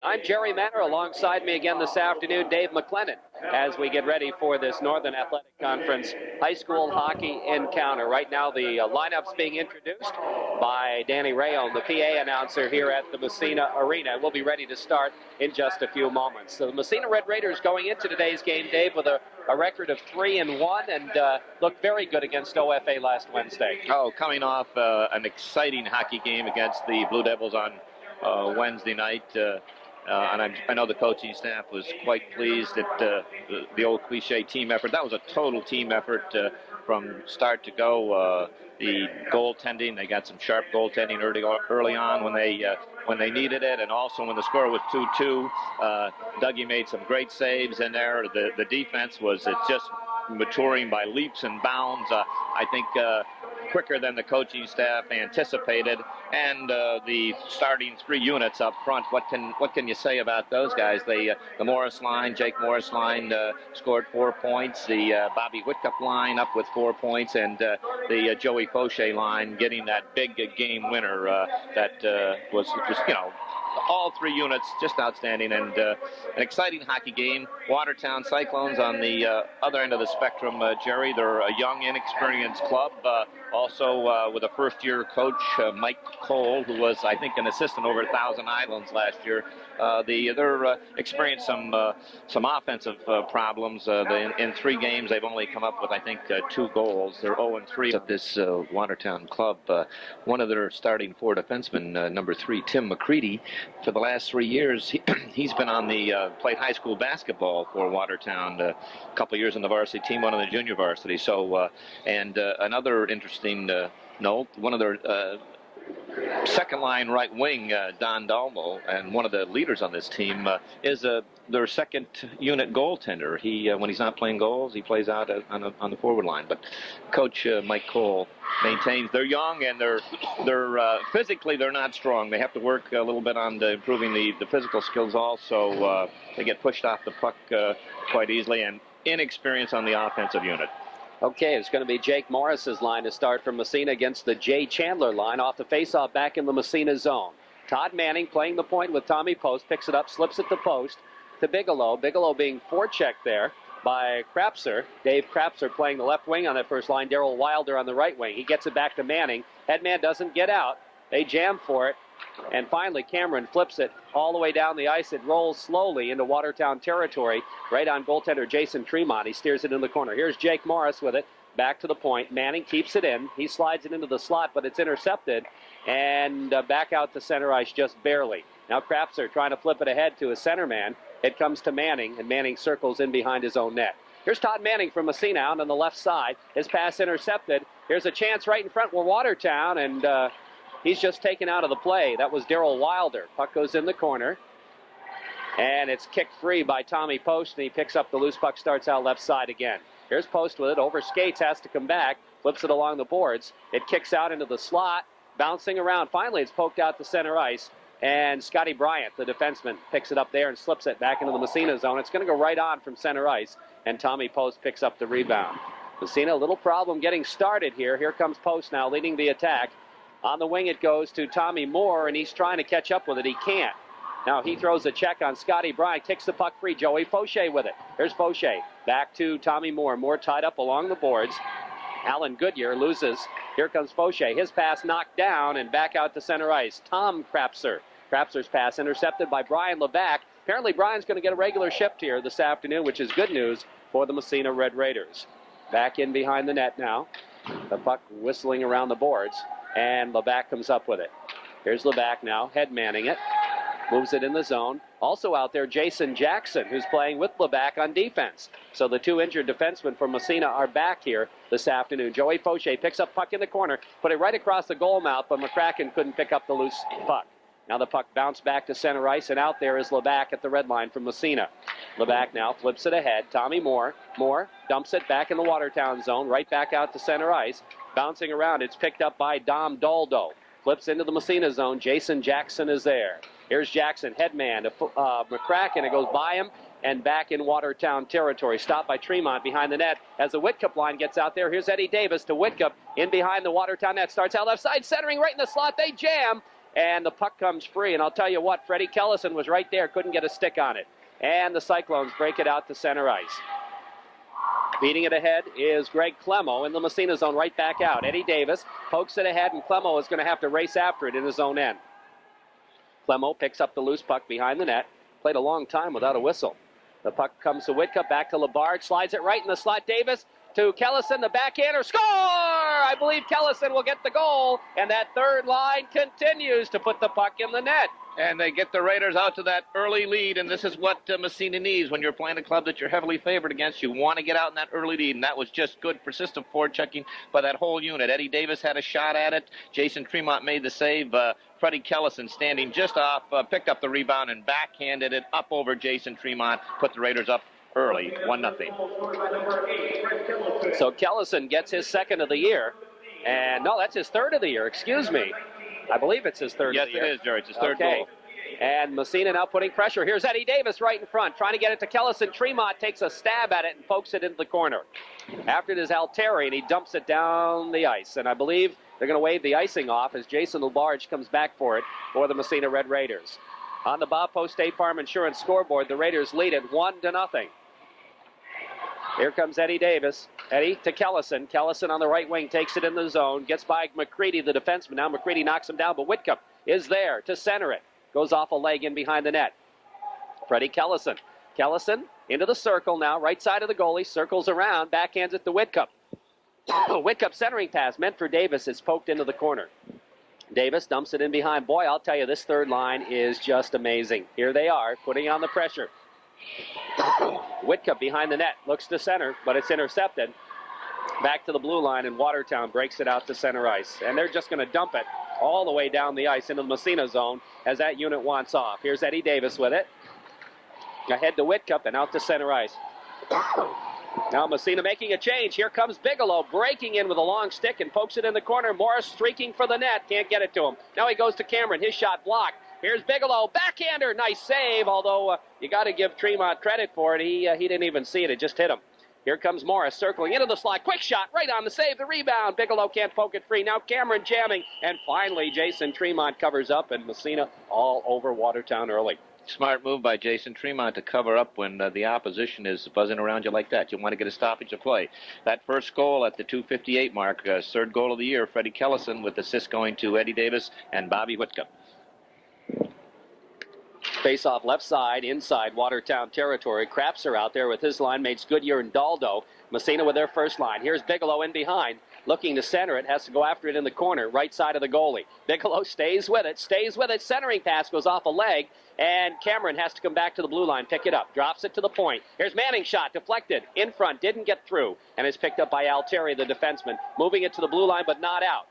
I'm Jerry Manor. Alongside me again this afternoon, Dave McLennan, as we get ready for this Northern Athletic Conference high school hockey encounter. Right now, the lineup's being introduced by Danny Rayon, the PA announcer here at the Massena Arena. We'll be ready to start in just a few moments. So the Massena Red Raiders going into today's game, Dave, with a record of 3-1 and looked very good against OFA last Wednesday. Oh, coming off an exciting hockey game against the Blue Devils on Wednesday night. And I know the coaching staff was quite pleased at the old cliche team effort. That was a total team effort from start to go. The goaltending, they got some sharp goaltending early on when they needed it, and also when the score was 2-2. Dougie made some great saves in there. The defense was just maturing by leaps and bounds. I think quicker than the coaching staff anticipated, and the starting three units up front. What can you say about those guys? The Morris line, Jake Morris line, scored 4 points. The Bobby Whitcup line up with 4 points, and the Joey Fauché line getting that big game winner. That was just, all three units just outstanding, and an exciting hockey game. Watertown Cyclones on the other end of the spectrum, Jerry. They're a young, inexperienced club, also with a first-year coach, Mike Cole, who was, I think, an assistant over at Thousand Islands last year. They're experienced some offensive problems. In 3 games, they've only come up with, I think, 2 goals. They're 0-3 at this Watertown club. One of their starting 4 defensemen, number 3, Tim McCready, for the last 3 years, he's been on the played high school basketball for Watertown. A couple years on the varsity team, one on the junior varsity. So, and another interesting note, one of their second line right wing, Don Dalmo, and one of the leaders on this team, is their second unit goaltender. He when he's not playing goals, he plays out on the forward line. But Coach Mike Cole maintains they're young, and they're physically they're not strong. They have to work a little bit on improving the physical skills also. They get pushed off the puck quite easily, and inexperience on the offensive unit. Okay, it's going to be Jake Morris's line to start from Massena against the Jay Chandler line off the faceoff back in the Massena zone. Todd Manning playing the point with Tommy Post, picks it up, slips it to Post to Bigelow. Bigelow being forechecked there by Krapser. Dave Krapser playing the left wing on that first line. Darrell Wilder on the right wing. He gets it back to Manning. Headman doesn't get out. They jam for it. And finally, Cameron flips it all the way down the ice. It rolls slowly into Watertown territory, right on goaltender Jason Tremont. He steers it in the corner. Here's Jake Morris with it, back to the point. Manning keeps it in. He slides it into the slot, but it's intercepted, and back out to center ice just barely. Now Krapser trying to flip it ahead to his center man. It comes to Manning, and Manning circles in behind his own net. Here's Todd Manning from Massena out on the left side. His pass intercepted. Here's a chance right in front with Watertown, and he's just taken out of the play. That was Darrell Wilder. Puck goes in the corner. And it's kicked free by Tommy Post, and he picks up the loose puck, starts out left side again. Here's Post with it. Over skates, has to come back. Flips it along the boards. It kicks out into the slot, bouncing around. Finally, it's poked out to center ice. And Scotty Bryant, the defenseman, picks it up there and slips it back into the Massena zone. It's going to go right on from center ice, and Tommy Post picks up the rebound. Massena, a little problem getting started here. Here comes Post now leading the attack. On the wing it goes to Tommy Moore, and he's trying to catch up with it. He can't. Now he throws a check on Scotty Bryant, kicks the puck free. Joey Fauché with it. Here's Fauché. Back to Tommy Moore. Moore tied up along the boards. Alan Goodyear loses. Here comes Fauché. His pass knocked down and back out to center ice. Tom Krapser. Krapser's pass intercepted by Brian Levac. Apparently Brian's going to get a regular shift here this afternoon, which is good news for the Massena Red Raiders. Back in behind the net now. The puck whistling around the boards. And Levac comes up with it. Here's Levac now, head manning it. Moves it in the zone. Also out there, Jason Jackson, who's playing with Levac on defense. So the 2 injured defensemen from Massena are back here this afternoon. Joey Fauché picks up puck in the corner, put it right across the goal mouth, but McCracken couldn't pick up the loose puck. Now the puck bounced back to center ice, and out there is Levac at the red line from Massena. Levac now flips it ahead. Tommy Moore. Moore dumps it back in the Watertown zone, right back out to center ice. Bouncing around, it's picked up by Dom Doldo. Flips into the Massena zone. Jason Jackson is there. Here's Jackson, headman to McCracken. It goes by him and back in Watertown territory. Stopped by Tremont behind the net as the Whitcup line gets out there. Here's Eddie Davis to Whitcup in behind the Watertown net. Starts out left side, centering right in the slot. They jam. and the puck comes free. And I'll tell you what, Freddie Kellison was right there, couldn't get a stick on it. And the Cyclones break it out to center ice. Beating it ahead is Greg Clemo in the Massena zone, right back out. Eddie Davis pokes it ahead, and Clemo is going to have to race after it in his own end. Clemo picks up the loose puck behind the net. Played a long time without a whistle. The puck comes to Whitka, back to Labarge, slides it right in the slot. Davis to Kellison, the backhander, score! I believe Kellison will get the goal, and that third line continues to put the puck in the net. And they get the Raiders out to that early lead, and this is what Massena needs when you're playing a club that you're heavily favored against. You want to get out in that early lead, and that was just good, persistent forechecking by that whole unit. Eddie Davis had a shot at it. Jason Tremont made the save. Freddie Kellison standing just off, picked up the rebound and backhanded it up over Jason Tremont, put the Raiders up early, 1-0. So Kellison gets his second of the year, and no, that's his third of the year, excuse me. I believe it's his third of the year. Yes, it is, Jerry. It's his third goal. And Massena now putting pressure. Here's Eddie Davis right in front, trying to get it to Kellison. Tremont takes a stab at it and pokes it into the corner. After it is Altieri, and he dumps it down the ice. And I believe they're going to wave the icing off as Jason Labarge comes back for it for the Massena Red Raiders. On the Bob Post State Farm Insurance scoreboard, the Raiders lead it 1-0. Here comes Eddie Davis. Eddie to Kellison. Kellison on the right wing takes it in the zone. Gets by McCready, the defenseman. Now McCready knocks him down, but Whitcup is there to center it. Goes off a leg in behind the net. Freddie Kellison. Kellison into the circle now, right side of the goalie. Circles around, backhands it to Whitcup. Whitcup centering pass meant for Davis. It's poked into the corner. Davis dumps it in behind. Boy, I'll tell you, this third line is just amazing. Here they are, putting on the pressure. Whitcup behind the net, looks to center, but it's intercepted. Back to the blue line, and Watertown breaks it out to center ice. And they're just going to dump it all the way down the ice into the Massena zone as that unit wants off. Here's Eddie Davis with it. Ahead to Whitcup and out to center ice. Now Massena making a change. Here comes Bigelow breaking in with a long stick and pokes it in the corner. Morris streaking for the net. Can't get it to him. Now he goes to Cameron. His shot blocked. Here's Bigelow. Backhander. Nice save, although you got to give Tremont credit for it. He didn't even see it. It just hit him. Here comes Morris circling into the slot. Quick shot right on the save. The rebound. Bigelow can't poke it free. Now Cameron jamming. And finally Jason Tremont covers up, and Massena all over Watertown early. Smart move by Jason Tremont to cover up when the opposition is buzzing around you like that. You want to get a stoppage of play. That first goal at the 2:58 mark, third goal of the year, Freddie Kellison, with assists going to Eddie Davis and Bobby Whitcup. Face off left side, inside Watertown territory. Crapser out there with his line mates Goodyear and Daldo. Massena with their first line. Here's Bigelow in behind, looking to center it. Has to go after it in the corner, right side of the goalie. Bigelow stays with it. Centering pass goes off a leg, and Cameron has to come back to the blue line, pick it up, drops it to the point. Here's Manning's shot, deflected, in front, didn't get through, and is picked up by Altieri, the defenseman. Moving it to the blue line, but not out.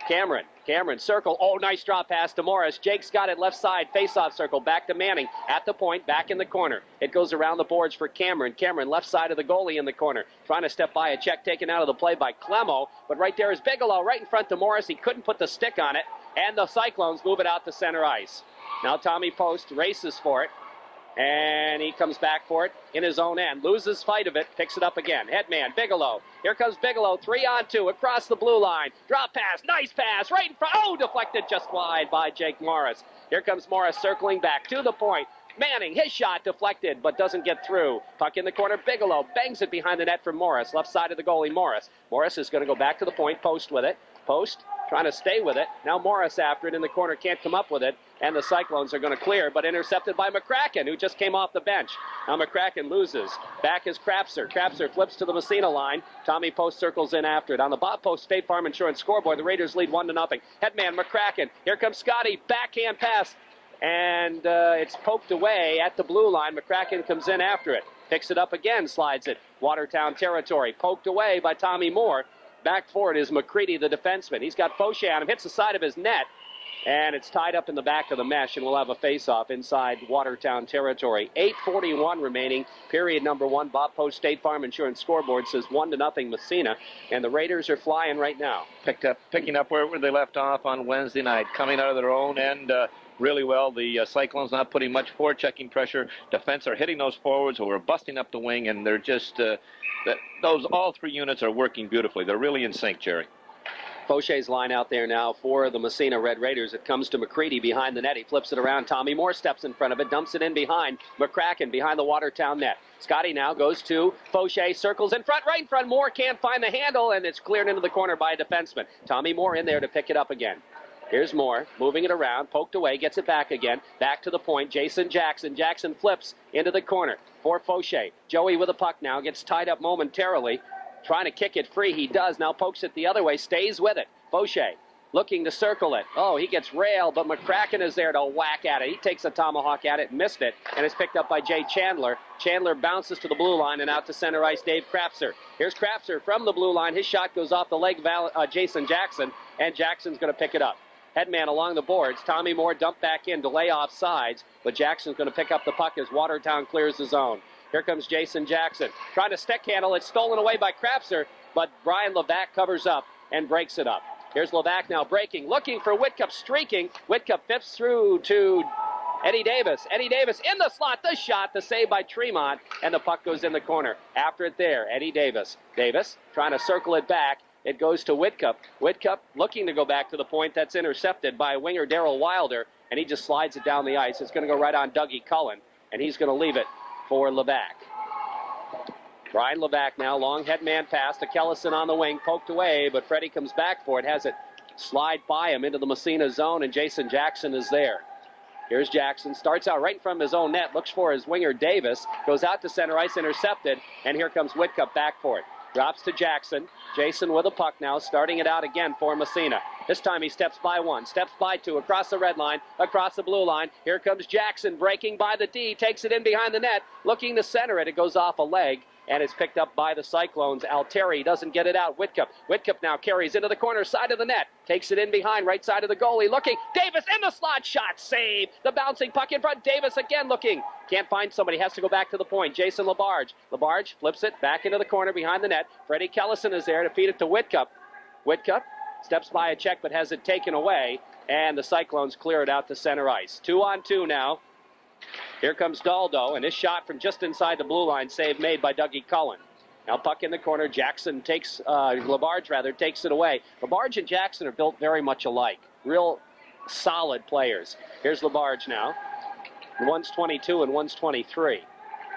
Cameron, circle. Oh, nice drop pass to Morris. Jake's got it left side, face-off circle, back to Manning. At the point, back in the corner. It goes around the boards for Cameron. Cameron, left side of the goalie in the corner. Trying to step by a check taken out of the play by Clemo. But right there is Bigelow, right in front to Morris. He couldn't put the stick on it. And the Cyclones move it out to center ice. Now Tommy Post races for it. And he comes back for it in his own end. Loses fight of it, picks it up again. Headman, Bigelow. Here comes Bigelow, 3-on-2, across the blue line. Drop pass, nice pass, right in front. Oh, deflected just wide by Jake Morris. Here comes Morris circling back to the point. Manning, his shot deflected, but doesn't get through. Puck in the corner, Bigelow bangs it behind the net for Morris. Left side of the goalie, Morris. Morris is going to go back to the point, Post with it. Post trying to stay with it. Now Morris after it in the corner, can't come up with it. And the Cyclones are going to clear, but intercepted by McCracken, who just came off the bench. Now McCracken loses. Back is Crapser. Crapser flips to the Massena line. Tommy Post circles in after it. On the Bob Post State Farm Insurance scoreboard, the Raiders lead 1-0. Headman McCracken. Here comes Scotty. Backhand pass. And it's poked away at the blue line. McCracken comes in after it. Picks it up again, slides it. Watertown territory. Poked away by Tommy Moore. Back for it is McCready, the defenseman. He's got Fauché on him. Hits the side of his net. And it's tied up in the back of the mesh, and we'll have a face-off inside Watertown territory. 8:41 remaining, period number one. Bob Post State Farm Insurance scoreboard says 1-0 Massena, and the Raiders are flying right now. Picking up where they left off on Wednesday night, coming out of their own end really well. The Cyclones not putting much forechecking pressure. Defense are hitting those forwards who are busting up the wing, and they're just all three units are working beautifully. They're really in sync, Jerry. Fauche's line out there now for the Massena Red Raiders. It comes to McCready behind the net. He flips it around. Tommy Moore steps in front of it, dumps it in behind. McCracken behind the Watertown net. Scotty now goes to Fauche, circles in front, right in front. Moore can't find the handle, and it's cleared into the corner by a defenseman. Tommy Moore in there to pick it up again. Here's Moore, moving it around, poked away, gets it back again. Back to the point, Jason Jackson. Jackson flips into the corner for Fauche. Joey with a puck now, gets tied up momentarily. Trying to kick it free, he does. Now pokes it the other way, stays with it. Fauche looking to circle it. Oh, he gets railed, but McCracken is there to whack at it. He takes a tomahawk at it, missed it, and it's picked up by Jay Chandler. Chandler bounces to the blue line and out to center ice, Dave Krapser. Here's Krapser from the blue line. His shot goes off the leg of Jason Jackson, and Jackson's going to pick it up. Headman along the boards. Tommy Moore dumped back in to lay off sides, but Jackson's going to pick up the puck as Watertown clears the zone. Here comes Jason Jackson. Trying to stick handle. It's stolen away by Krapser, but Brian Levac covers up and breaks it up. Here's Levac now breaking, looking for Whitcup, streaking. Whitcup fips through to Eddie Davis. Eddie Davis in the slot. The shot, the save by Tremont, and the puck goes in the corner. After it there, Eddie Davis. Davis trying to circle it back. It goes to Whitcup. Whitcup looking to go back to the point. That's intercepted by winger Darrell Wilder, and he just slides it down the ice. It's going to go right on Dougie Cullen, and he's going to leave it for Levac. Brian Levac now, long headman pass to Kellison on the wing, poked away, but Freddie comes back for it, has it slide by him into the Massena zone, and Jason Jackson is there. Here's Jackson, starts out right in front of his own net, looks for his winger Davis, goes out to center ice, intercepted, and here comes Whitcup back for it. Drops to Jackson. Jason with a puck now, starting it out again for Massena. This time he steps by one, steps by two, across the red line, across the blue line. Here comes Jackson, breaking by the D, takes it in behind the net, looking to center it. It goes off a leg, and it's picked up by the Cyclones. Alteri doesn't get it out. Whitcup now carries into the corner side of the net, takes it in behind, right side of the goalie, looking. Davis in the slot, shot, save. The bouncing puck in front. Davis again looking. Can't find somebody, has to go back to the point. Jason Labarge. Labarge flips it back into the corner behind the net. Freddie Kellison is there to feed it to Whitcup. Whitcup steps by a check but has it taken away, and the Cyclones clear it out to center ice. 2-on-2 now. Here comes Daldo, and his shot from just inside the blue line, save made by Dougie Cullen. Now puck in the corner. Jackson takes, Labarge takes it away. Labarge and Jackson are built very much alike. Real solid players. Here's Labarge now. One's 22 and one's 23.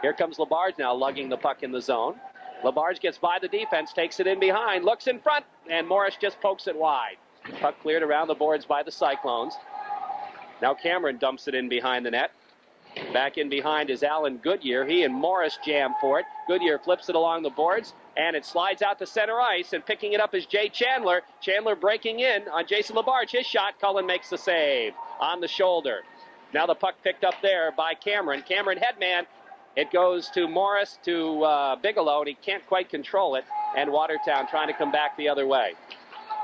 Here comes Labarge now, lugging the puck in the zone. Labarge gets by the defense, takes it in behind, looks in front, and Morris just pokes it wide. Puck cleared around the boards by the Cyclones. Now Cameron dumps it in behind the net. Back in behind is Alan Goodyear. He and Morris jam for it. Goodyear flips it along the boards, and it slides out to center ice, and picking it up is Jay Chandler. Chandler breaking in on Jason Labarge. His shot, Cullen makes the save on the shoulder. Now the puck picked up there by Cameron. Cameron headman. It goes to Morris, to Bigelow, and he can't quite control it, and Watertown trying to come back the other way.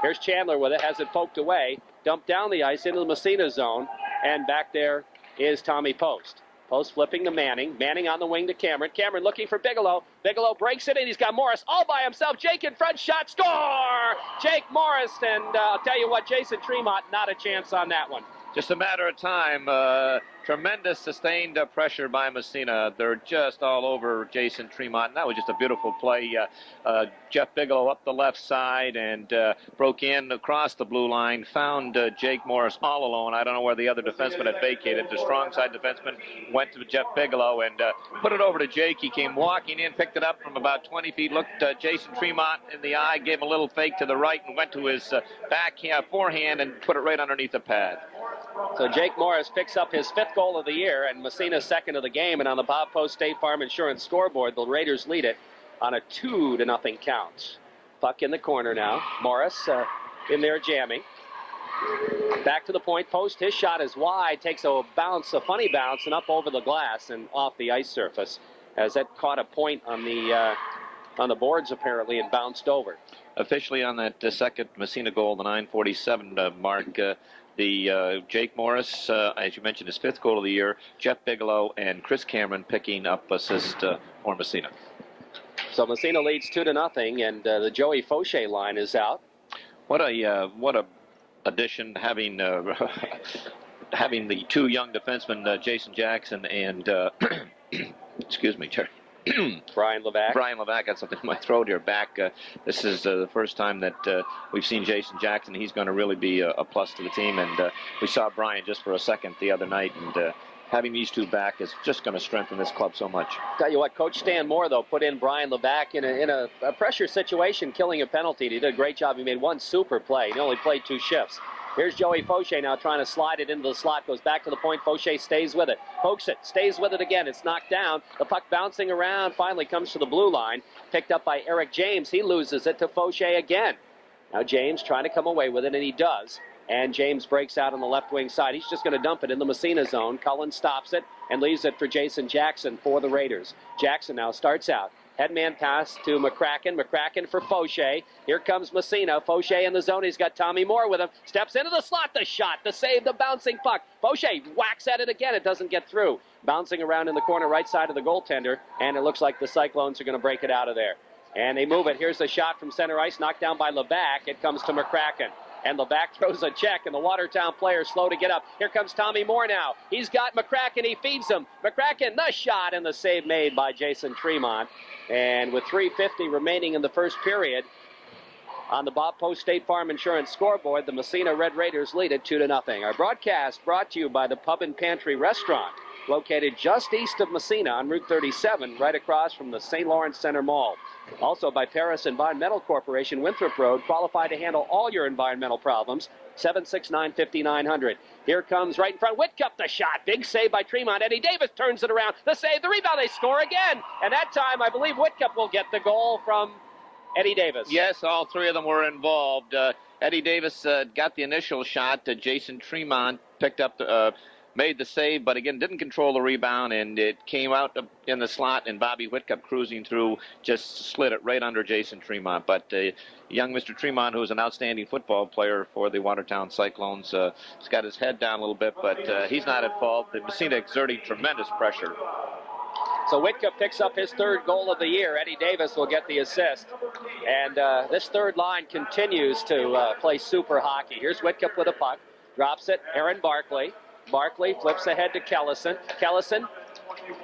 Here's Chandler with it, has it poked away, dumped down the ice into the Massena zone, and back there is Tommy Post. Post flipping to Manning. Manning on the wing to Cameron. Cameron looking for Bigelow. Bigelow breaks it in. He's got Morris all by himself. Jake in front. Shot. Score! Jake Morris. And I'll tell you what, Jason Tremont, not a chance on that one. Just a matter of time. Tremendous sustained pressure by Massena. They're just all over Jason Tremont. And that was just a beautiful play. Jeff Bigelow up the left side and broke in across the blue line. Found Jake Morris all alone. I don't know where the other defenseman had vacated. The strong side defenseman went to Jeff Bigelow and put it over to Jake. He came walking in, picked it up from about 20 feet, looked Jason Tremont in the eye, gave him a little fake to the right and went to his forehand and put it right underneath the pad. So Jake Morris picks up his 5th goal of the year, and Massena's 2nd of the game. And on the Bob Post State Farm Insurance scoreboard, the Raiders lead it on a 2-0 count. Puck in the corner now. Morris in there jamming. Back to the point. Post, his shot is wide. Takes a bounce, a funny bounce, and up over the glass and off the ice surface, as that caught a point on the boards apparently and bounced over. Officially on that second Massena goal, the 9:47 mark. Jake Morris, as you mentioned, his 5th goal of the year. Jeff Bigelow and Chris Cameron picking up assist for Massena. So Massena leads 2-0, and the Joey Fauche line is out. What a addition having having the 2 young defensemen, Jason Jackson and excuse me, Jerry. Brian Levac. Brian Levac, got something in my throat here. Back. This is the first time that we've seen Jason Jackson. He's going to really be a plus to the team. And we saw Brian just for a second the other night. And having these two back is just going to strengthen this club so much. Tell you what, Coach Stan Moore, though, put in Brian Levac in a pressure situation, killing a penalty. He did a great job. He made one super play. He only played 2 shifts. Here's Joey Fauché now trying to slide it into the slot. Goes back to the point. Fauché stays with it. Pokes it. Stays with it again. It's knocked down. The puck bouncing around. Finally comes to the blue line. Picked up by Eric James. He loses it to Fauché again. Now James trying to come away with it, and he does. And James breaks out on the left wing side. He's just going to dump it in the Massena zone. Cullen stops it and leaves it for Jason Jackson for the Raiders. Jackson now starts out. Headman pass to McCracken. McCracken for Fauché. Here comes Massena. Fauché in the zone. He's got Tommy Moore with him. Steps into the slot. The shot. The save. The bouncing puck. Fauché whacks at it again. It doesn't get through. Bouncing around in the corner right side of the goaltender. And it looks like the Cyclones are going to break it out of there. And they move it. Here's a shot from center ice. Knocked down by Levac. It comes to McCracken. And Levac throws a check, and the Watertown player slow to get up. Here comes Tommy Moore now. He's got McCracken. He feeds him. McCracken, the shot, and the save made by Jason Tremont. And with 3:50 remaining in the first period, on the Bob Post State Farm Insurance scoreboard, the Massena Red Raiders lead it 2-0. Our broadcast brought to you by the Pub and Pantry Restaurant, located just east of Massena on Route 37, right across from the St. Lawrence Center Mall. Also by Paris Environmental Corporation, Winthrop Road, qualified to handle all your environmental problems, 769-5900. Here comes right in front, Whitcup, the shot. Big save by Tremont. Eddie Davis turns it around. The save, the rebound, they score again. And that time, I believe Whitcup will get the goal from Eddie Davis. Yes, all three of them were involved. Eddie Davis got the initial shot. Jason Tremont picked up made the save, but again, didn't control the rebound, and it came out in the slot, and Bobby Whitcup cruising through just slid it right under Jason Tremont. But young Mr. Tremont, who's an outstanding football player for the Watertown Cyclones, has got his head down a little bit, but he's not at fault. The Massena exerting tremendous pressure. So Whitcup picks up his 3rd goal of the year. Eddie Davis will get the assist. And this third line continues to play super hockey. Here's Whitcup with a puck. Drops it. Aaron Barkley. Barkley flips ahead to Kellison. Kellison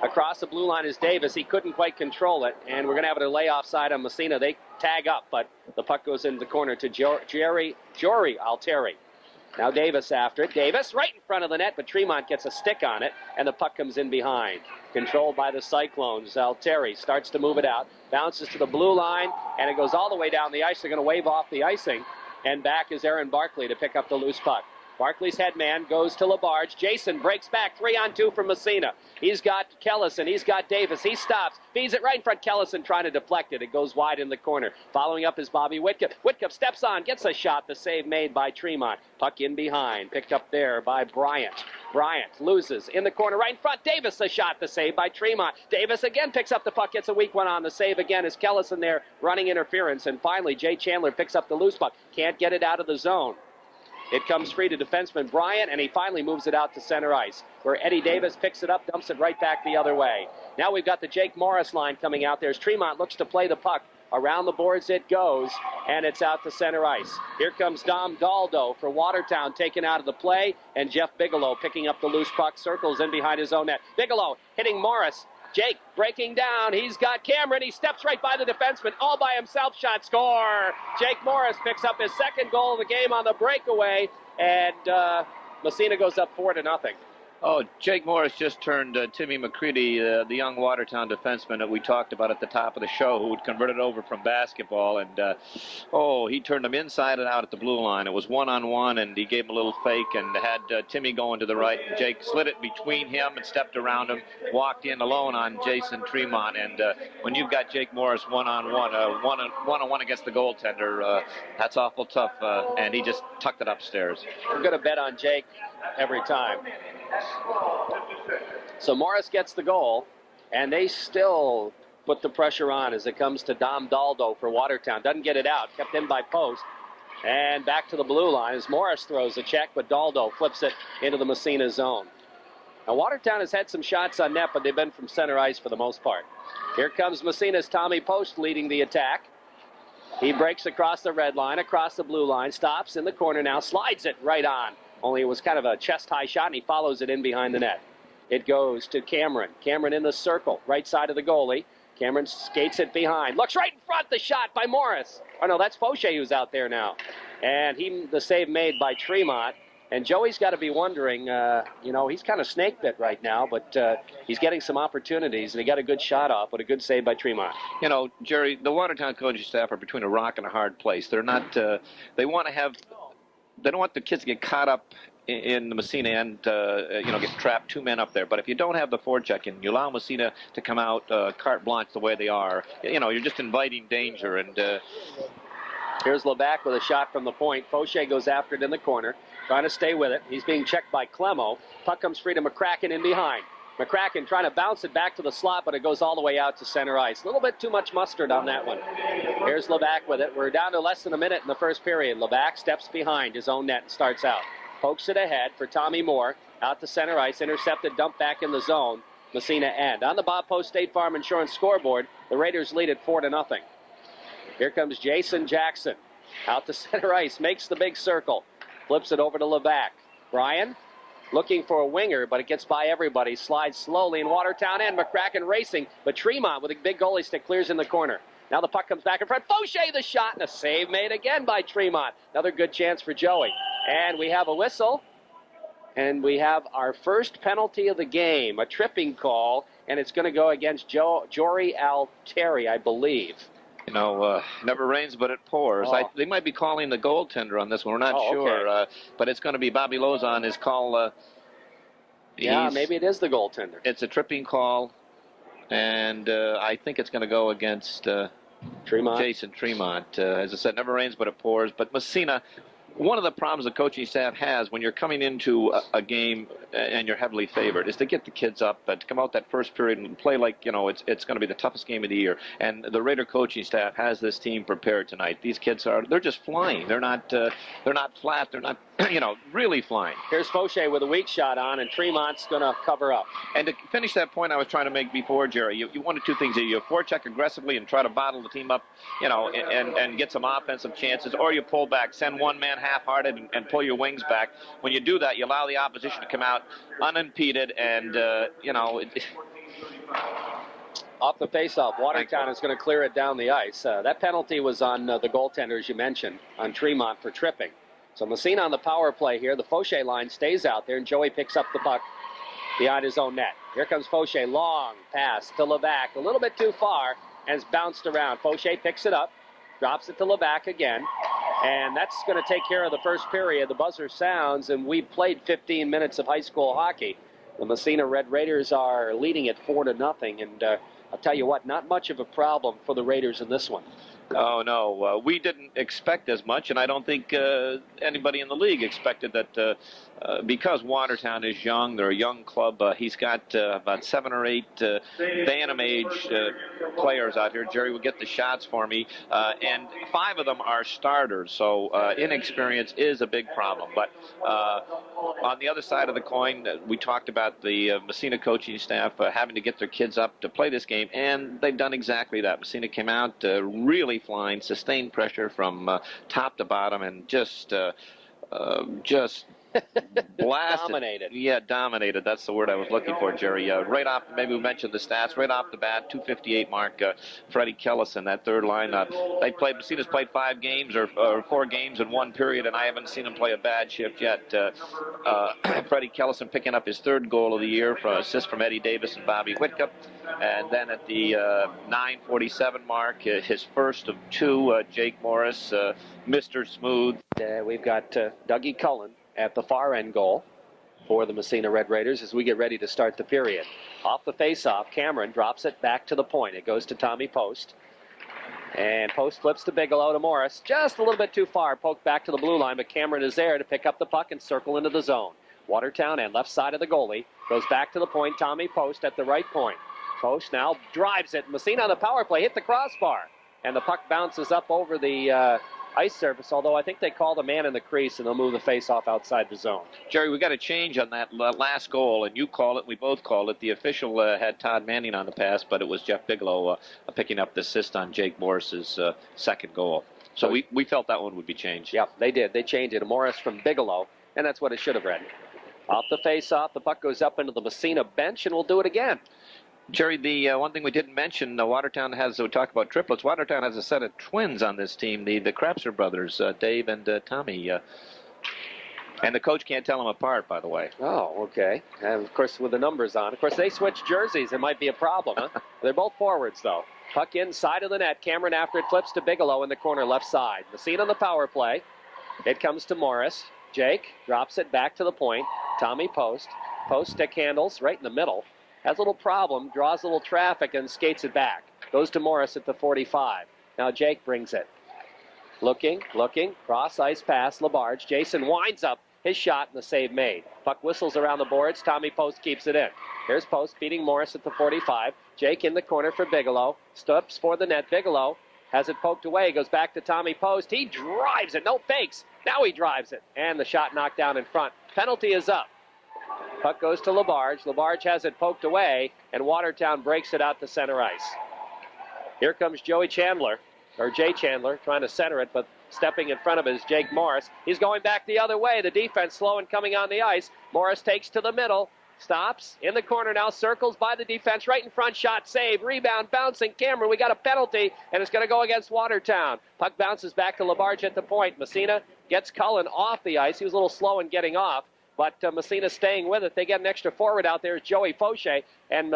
across the blue line is Davis. He couldn't quite control it, and we're going to have a layoff side on Massena. They tag up, but the puck goes into the corner to Jory Altieri. Now Davis after it. Davis right in front of the net, but Tremont gets a stick on it, and the puck comes in behind. Controlled by the Cyclones. Altieri starts to move it out, bounces to the blue line, and it goes all the way down the ice. They're going to wave off the icing, and back is Aaron Barkley to pick up the loose puck. Barkley's headman goes to Labarge. Jason breaks back, 3-on-2 from Massena. He's got Kellison. He's got Davis. He stops. Feeds it right in front. Kellison trying to deflect it. It goes wide in the corner. Following up is Bobby Whitcup. Whitcup steps on, gets a shot. The save made by Tremont. Puck in behind. Picked up there by Bryant. Bryant loses in the corner right in front. Davis the shot. The save by Tremont. Davis again picks up the puck. Gets a weak one on. The save again is Kellison there running interference. And finally, Jay Chandler picks up the loose puck. Can't get it out of the zone. It comes free to defenseman Bryant, and he finally moves it out to center ice, where Eddie Davis picks it up, dumps it right back the other way. Now we've got the Jake Morris line coming out there as Tremont looks to play the puck. Around the boards it goes, and it's out to center ice. Here comes Dom Daldo for Watertown, taken out of the play, and Jeff Bigelow picking up the loose puck, circles in behind his own net. Bigelow hitting Morris. Jake breaking down. He's got Cameron. He steps right by the defenseman. All by himself. Shot, score. Jake Morris picks up his 2nd goal of the game on the breakaway. And Massena goes up 4-0. Oh, Jake Morris just turned Timmy McCready, the young Watertown defenseman that we talked about at the top of the show, who had converted over from basketball. And, he turned him inside and out at the blue line. It was 1-on-1, and he gave him a little fake and had Timmy going to the right. And Jake slid it between him and stepped around him, walked in alone on Jason Tremont. And when you've got Jake Morris 1-on-1, one-on-one against the goaltender, that's awful tough. And he just tucked it upstairs. We're going to bet on Jake every time. So Morris gets the goal, and they still put the pressure on as it comes to Dom Daldo for Watertown. Doesn't get it out, kept in by Post. And back to the blue line as Morris throws a check, but Daldo flips it into the Massena zone. Now Watertown has had some shots on net, but they've been from center ice for the most part. Here comes Massena's Tommy Post leading the attack. He breaks across the red line, across the blue line, stops in the corner now, slides it right on. Only it was kind of a chest-high shot, and he follows it in behind the net. It goes to Cameron. Cameron in the circle, right side of the goalie. Cameron skates it behind. Looks right in front. The shot by Morris. Oh, no, that's Fauché who's out there now. And the save made by Tremont. And Joey's got to be wondering, he's kind of snake bit right now, but he's getting some opportunities, and he got a good shot off, but a good save by Tremont. You know, Jerry, the Watertown coaching staff are between a rock and a hard place. They're not, they don't want the kids to get caught up in the Massena end, get trapped 2 men up there. But if you don't have the forecheck and you allow Massena to come out carte blanche the way they are, you're just inviting danger. And here's Levac with a shot from the point. Fauché goes after it in the corner, trying to stay with it. He's being checked by Clemo. Puck comes free to McCracken in behind. McCracken trying to bounce it back to the slot, but it goes all the way out to center ice. A little bit too much mustard on that one. Here's Levac with it. We're down to less than a minute in the first period. Levac steps behind his own net and starts out. Pokes it ahead for Tommy Moore. Out to center ice. Intercepted, dumped back in the zone. Massena end. On the Bob Post State Farm Insurance scoreboard, the Raiders lead it 4-0. Here comes Jason Jackson. Out to center ice. Makes the big circle. Flips it over to Levac. Brian looking for a winger, but it gets by everybody. Slides slowly in Watertown end. McCracken racing, but Tremont with a big goalie stick clears in the corner. Now the puck comes back in front. Fauché the shot, and a save made again by Tremont. Another good chance for Joey. And we have a whistle. And we have our first penalty of the game, a tripping call, and it's going to go against Jory Altieri, I believe. Never rains, but it pours. Oh. They might be calling the goaltender on this one. We're not sure. Okay. But it's going to be Bobby Lozon. His call. Maybe it is the goaltender. It's a tripping call, and I think it's going to go against Tremont. Jason Tremont. As I said, never rains, but it pours. But Massena, one of the problems the coaching staff has when you're coming into a game and you're heavily favored is to get the kids up, to come out that first period and play like, it's going to be the toughest game of the year. And the Raider coaching staff has this team prepared tonight. These kids they're just flying. They're not flat. They're not, really flying. Here's Fauché with a weak shot on, and Tremont's going to cover up. And to finish that point I was trying to make before, Jerry, you one of two things. You forecheck aggressively and try to bottle the team up, and get some offensive chances, or you pull back, send one man half-hearted and pull your wings back. When you do that, you allow the opposition to come out unimpeded, and, Off the faceoff, Watertown is going to clear it down the ice. That penalty was on the goaltender, as you mentioned, on Tremont for tripping. So Massena on the power play here. The Fauché line stays out there, and Joey picks up the puck behind his own net. Here comes Fauché. Long pass to Levac. A little bit too far, and it's bounced around. Fauché picks it up, drops it to Levac again. And that's going to take care of the first period. The buzzer sounds, and we've played 15 minutes of high school hockey. The Massena Red Raiders are leading it 4-0, and I'll tell you what, not much of a problem for the Raiders in this one. Oh, no. We didn't expect as much, and I don't think anybody in the league expected that because Watertown is young. They're a young club. He's got about 7 or 8 Bantam-age players out here. Jerry will get the shots for me, and 5 of them are starters, so inexperience is a big problem. But on the other side of the coin, we talked about the Massena coaching staff having to get their kids up to play this game, and they've done exactly that. Massena came out really flying, sustained pressure from top to bottom, and just blasted. Dominated. Yeah, dominated. That's the word I was looking for, Jerry. Right off, maybe we mentioned the stats. Right off the bat, 258 mark. Freddie Kellison, that third line. Massena's played 5 games or 4 games in one period, and I haven't seen him play a bad shift yet. Freddie Kellison picking up his 3rd goal of the year for assist from Eddie Davis and Bobby Whitcup. And then at the 9:47 mark, his first of 2, Jake Morris, Mr. Smooth. We've got Dougie Cullen at the far end goal for the Massena Red Raiders as we get ready to start the period. Off the faceoff, Cameron drops it back to the point. It goes to Tommy Post. And Post flips to Bigelow to Morris. Just a little bit too far. Poked back to the blue line, but Cameron is there to pick up the puck and circle into the zone. Watertown and left side of the goalie. Goes back to the point. Tommy Post at the right point. Post now drives it. Massena on the power play hit the crossbar. And the puck bounces up over the ice surface, although I think they called a man in the crease, and they'll move the face-off outside the zone. Jerry, we got a change on that last goal, and you call it, we both called it. The official had Todd Manning on the pass, but it was Jeff Bigelow picking up the assist on Jake Morris's second goal. So we felt that one would be changed. Yep, they did. They changed it. Morris from Bigelow, and that's what it should have read. Off the face-off, the puck goes up into the Massena bench, and we'll do it again. Jerry, the one thing we didn't mention, Watertown has, we talk about triplets, Watertown has a set of twins on this team, the Krapser brothers, Dave and Tommy. And the coach can't tell them apart, by the way. Oh, okay. And, of course, with the numbers on. Of course, they switch jerseys. It might be a problem, huh? They're both forwards, though. Puck inside of the net. Cameron after it flips to Bigelow in the corner left side. Massena on the power play. It comes to Morris. Jake drops it back to the point. Tommy Post. Post stick handles right in the middle. Has a little problem. Draws a little traffic and skates it back. Goes to Morris at the 45. Now Jake brings it. Looking. Cross ice pass. Labarge. Jason winds up his shot and the save made. Puck whistles around the boards. Tommy Post keeps it in. Here's Post beating Morris at the 45. Jake in the corner for Bigelow. Steps for the net. Bigelow has it poked away. Goes back to Tommy Post. He drives it. No fakes. Now he drives it. And the shot knocked down in front. Penalty is up. Puck goes to Labarge. Labarge has it poked away. And Watertown breaks it out to center ice. Here comes Jay Chandler, trying to center it, but stepping in front of it is Jake Morris. He's going back the other way. The defense slow and coming on the ice. Morris takes to the middle. Stops in the corner now. Circles by the defense. Right in front. Shot save. Rebound. Bouncing. Cameron. We got a penalty. And it's going to go against Watertown. Puck bounces back to Labarge at the point. Massena gets Cullen off the ice. He was a little slow in getting off. But Massena staying with it. They get an extra forward out there. It's Joey Fauché. And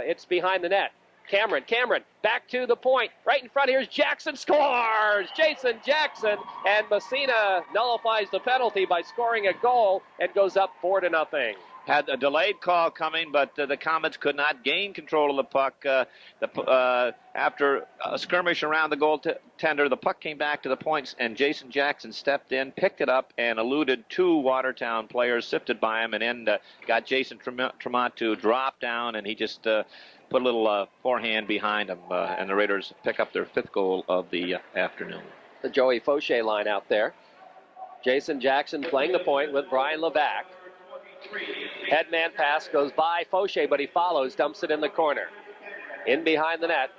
it's behind the net. Cameron, back to the point. Right in front, here's Jackson, scores! Jason Jackson, and Massena nullifies the penalty by scoring a goal and goes up 4-0. Had a delayed call coming, but the Comets could not gain control of the puck. After a skirmish around the goaltender, the puck came back to the points, and Jason Jackson stepped in, picked it up, and eluded two Watertown players, sifted by him, and then got Jason Tremont to drop down, and he just put a little forehand behind him, and the Raiders pick up their fifth goal of the afternoon. The Joey Fauché line out there. Jason Jackson playing the point with Brian Levac. Headman pass goes by Fauché, but he follows, dumps it in the corner. In behind the net.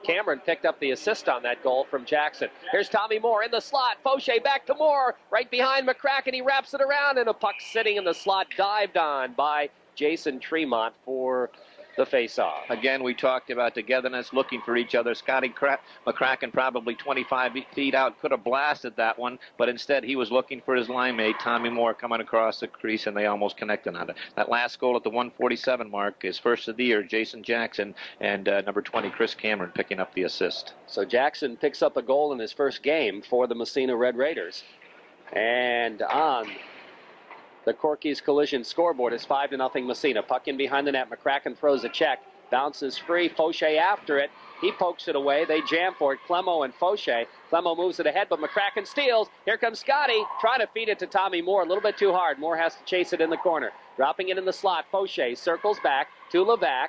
Cameron picked up the assist on that goal from Jackson. Here's Tommy Moore in the slot. Fauché back to Moore. Right behind McCracken. He wraps it around, and a puck sitting in the slot dived on by Jason Tremont for the face-off. Again, we talked about togetherness, looking for each other. Scotty McCracken, probably 25 feet out, could have blasted that one, but instead he was looking for his line mate, Tommy Moore, coming across the crease, and they almost connected on it. That last goal at the 147 mark is first of the year, Jason Jackson, and number 20, Chris Cameron, picking up the assist. So Jackson picks up a goal in his first game for the Massena Red Raiders. And on the Corky's Collision scoreboard is 5-0 Massena. Puck in behind the net. McCracken throws a check. Bounces free. Fauché after it. He pokes it away. They jam for it. Clemmo and Fauché. Clemmo moves it ahead, but McCracken steals. Here comes Scotty trying to feed it to Tommy Moore. A little bit too hard. Moore has to chase it in the corner. Dropping it in the slot. Fauché circles back to Levac.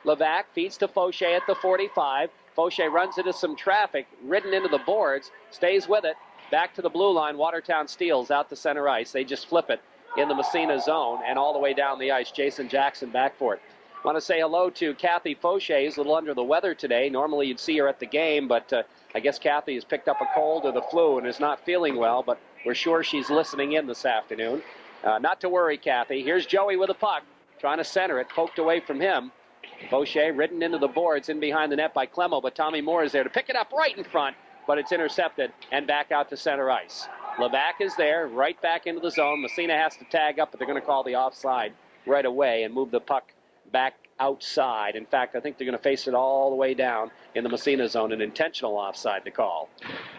Levac feeds to Fauché at the 45. Fauché runs into some traffic. Ridden into the boards. Stays with it. Back to the blue line. Watertown steals out to center ice. They just flip it in the Massena zone and all the way down the ice. Jason Jackson back for it. I want to say hello to Kathy Fauché. He's a little under the weather today. Normally you'd see her at the game, but I guess Kathy has picked up a cold or the flu and is not feeling well, but we're sure she's listening in this afternoon. Not to worry, Kathy. Here's Joey with a puck, trying to center it, poked away from him. Fauché ridden into the boards in behind the net by Clemmo, but Tommy Moore is there to pick it up right in front, but it's intercepted and back out to center ice. Levac is there, right back into the zone. Massena has to tag up, but they're going to call the offside right away and move the puck back outside. In fact, I think they're going to face it all the way down in the Massena zone, an intentional offside to call.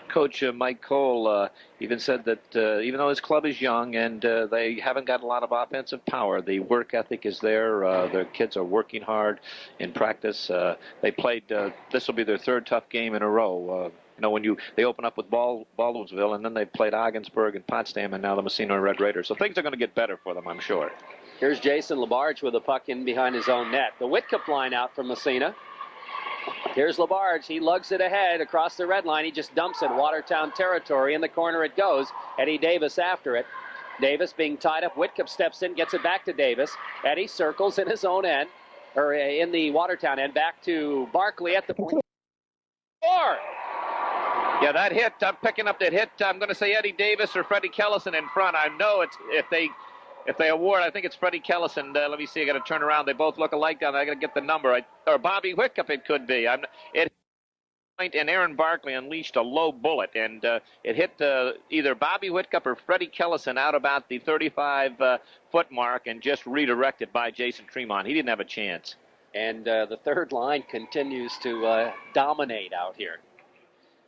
Coach Mike Cole even said that even though his club is young and they haven't got a lot of offensive power, the work ethic is there. Their kids are working hard in practice. They played, this will be their third tough game in a row. When they open up with Baldwinsville, and then they played Ogdensburg and Potsdam, and now the Massena Red Raiders. So things are going to get better for them, I'm sure. Here's Jason Labarge with a puck in behind his own net. The Whitcup line out from Massena. Here's Labarge. He lugs it ahead across the red line. He just dumps it. Watertown territory. In the corner it goes. Eddie Davis after it. Davis being tied up. Whitcup steps in, gets it back to Davis. Eddie circles in his own end, or in the Watertown end, back to Barkley at the point. Score! Yeah, that hit, I'm picking up that hit. I'm going to say Eddie Davis or Freddie Kellison in front. I know it's if they If they award, I think it's Freddie Kellison. Let me see. I got to turn around. They both look alike down there. I got to get the number. Or Bobby Whitcup, it could be. And Aaron Barkley unleashed a low bullet, and it hit either Bobby Whitcup or Freddie Kellison out about the 35-foot mark and just redirected by Jason Tremont. He didn't have a chance. And the third line continues to dominate out here.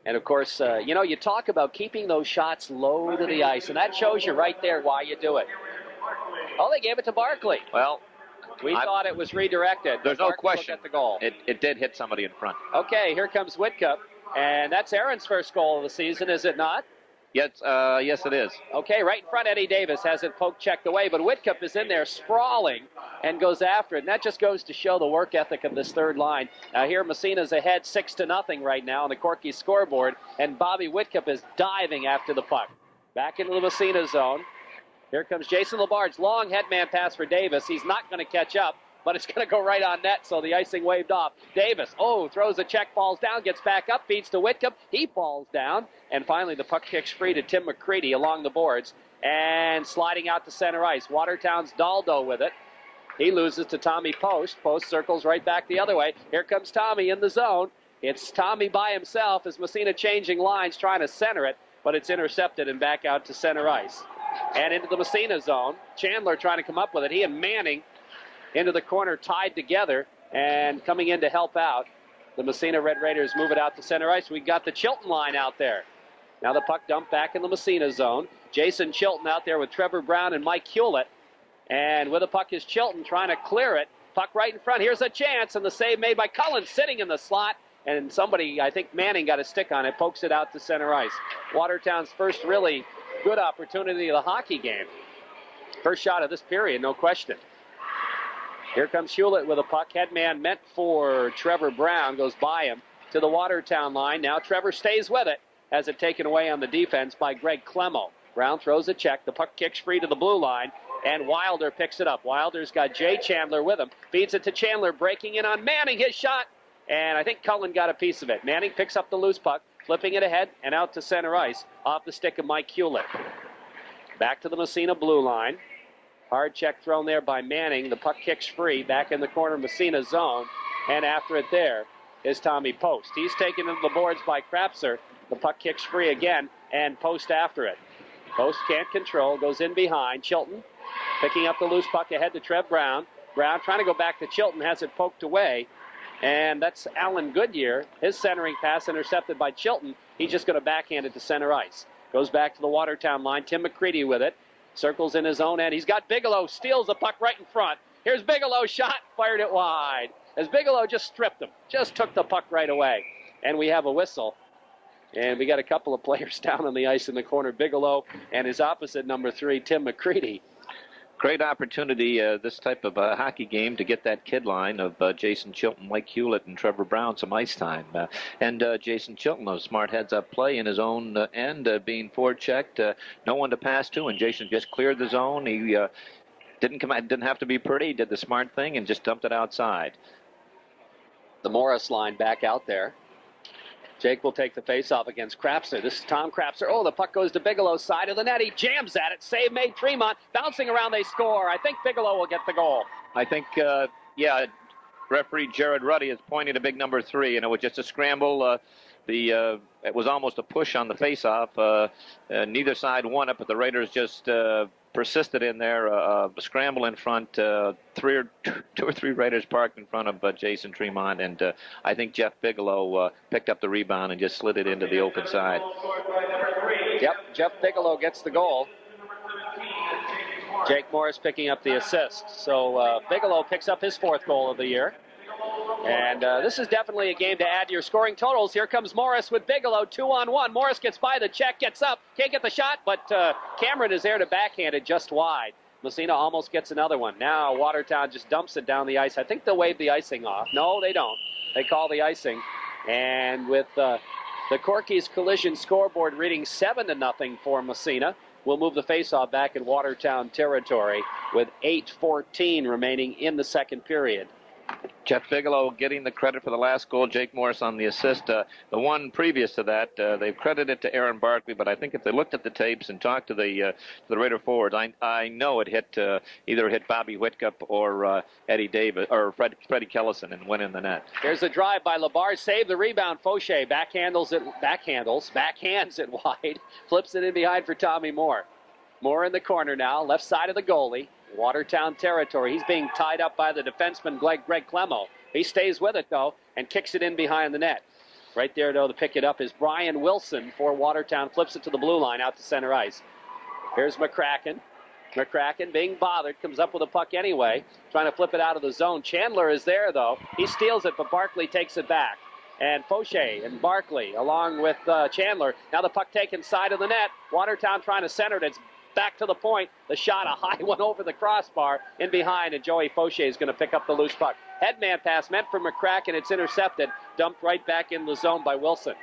And, of course, you talk about keeping those shots low to the ice, and that shows you right there why you do it. Oh, they gave it to Barkley. Well, we thought it was redirected. There's no question. The goal. It did hit somebody in front. Okay, here comes Whitcup, and that's Aaron's first goal of the season, is it not? Yes, it is. Okay, right in front, Eddie Davis has it poke checked away, but Whitcup is in there sprawling and goes after it, and that just goes to show the work ethic of this third line. Now here, Massena's ahead 6-0 right now on the Corky scoreboard, and Bobby Whitcup is diving after the puck. Back into the Massena zone. Here comes Jason Labarge. Long headman pass for Davis. He's not going to catch up, but it's going to go right on net, so the icing waved off. Davis, throws a check, falls down, gets back up, feeds to Whitcup. He falls down, and finally the puck kicks free to Tim McCready along the boards, and sliding out to center ice. Watertown's Daldo with it. He loses to Tommy Post. Post circles right back the other way. Here comes Tommy in the zone. It's Tommy by himself as Massena changing lines, trying to center it, but it's intercepted and back out to center ice. And into the Massena zone. Chandler trying to come up with it. He and Manning into the corner tied together and coming in to help out. The Massena Red Raiders move it out to center ice. We got the Chilton line out there. Now the puck dumped back in the Massena zone. Jason Chilton out there with Trevor Brown and Mike Hewlett. And with the puck is Chilton trying to clear it. Puck right in front. Here's a chance, and the save made by Cullen sitting in the slot. And somebody, I think Manning, got a stick on it, pokes it out to center ice. Watertown's first really good opportunity of the hockey game. First shot of this period, no question. Here comes Hewlett with a puck. Headman meant for Trevor Brown, goes by him to the Watertown line. Now Trevor stays with it, has it taken away on the defense by Greg Clemo. Brown throws a check. The puck kicks free to the blue line, and Wilder picks it up. Wilder's got Jay Chandler with him. Feeds it to Chandler, breaking in on Manning. His shot, and I think Cullen got a piece of it. Manning picks up the loose puck, flipping it ahead and out to center ice off the stick of Mike Hewlett. Back to the Massena blue line. Hard check thrown there by Manning. The puck kicks free back in the corner Massena zone. And after it there is Tommy Post. He's taken into the boards by Krapser. The puck kicks free again and Post after it. Post can't control, goes in behind. Chilton picking up the loose puck ahead to Trev Brown. Brown trying to go back to Chilton, has it poked away. And that's Alan Goodyear. His centering pass intercepted by Chilton. He's just going to backhand it to center ice. Goes back to the Watertown line. Tim McCready with it. Circles in his own end. He's got Bigelow. Steals the puck right in front. Here's Bigelow's shot. Fired it wide. As Bigelow just stripped him. Just took the puck right away. And we have a whistle. And we got a couple of players down on the ice in the corner. Bigelow and his opposite, number 3, Tim McCready. Great opportunity, this type of hockey game, to get that kid line of Jason Chilton, Mike Hewlett, and Trevor Brown some ice time. And Jason Chilton, a smart heads-up play in his own end, being forechecked, no one to pass to, and Jason just cleared the zone. He didn't have to be pretty. He did the smart thing and just dumped it outside. The Morris line back out there. Jake will take the face-off against Krapser. This is Tom Krapser. The puck goes to Bigelow's side of the net. He jams at it. Save made Tremont. Bouncing around, they score. I think Bigelow will get the goal. I think, referee Jared Ruddy is pointing to big number 3, and it was just a scramble. It was almost a push on the face-off. Neither side won it, but the Raiders just persisted in there. A scramble in front. 2 or 3 Raiders parked in front of Jason Tremont, and I think Jeff Bigelow picked up the rebound and just slid it into the open side. Yep, Jeff Bigelow gets the goal. Jake Morris picking up the assist. So Bigelow picks up his 4th goal of the year. And this is definitely a game to add to your scoring totals. Here comes Morris with Bigelow, 2-on-1. Morris gets by the check, gets up, can't get the shot, but Cameron is there to backhand it just wide. Massena almost gets another one. Now Watertown just dumps it down the ice. I think they'll wave the icing off. No, they don't. They call the icing. And with the Corky's collision scoreboard reading 7-0 for Massena, we'll move the faceoff back in Watertown territory with 8:14 remaining in the second period. Jeff Bigelow getting the credit for the last goal, Jake Morris on the assist. The one previous to that, they've credited to Aaron Barkley, but I think if they looked at the tapes and talked to the Raider forwards, I know it hit either hit Bobby Whitcup or Eddie Davis or Freddie Kellison and went in the net. Here's a drive by Labar, save the rebound. Fauché backhands it wide, flips it in behind for Tommy Moore. Moore in the corner now, left side of the goalie. Watertown territory. He's being tied up by the defenseman Greg Clemo. He stays with it, though, and kicks it in behind the net. Right there, though, to pick it up is Brian Wilson for Watertown. Flips it to the blue line out to center ice. Here's McCracken. McCracken being bothered, comes up with a puck anyway, trying to flip it out of the zone. Chandler is there, though. He steals it, but Barkley takes it back. And Fauché and Barkley along with Chandler. Now the puck taken side of the net. Watertown trying to center it. It's back to the point. The shot, a high one over the crossbar in behind, and Joey Fauché is going to pick up the loose puck. Headman pass meant for McCracken. It's intercepted, dumped right back in the zone by Wilson.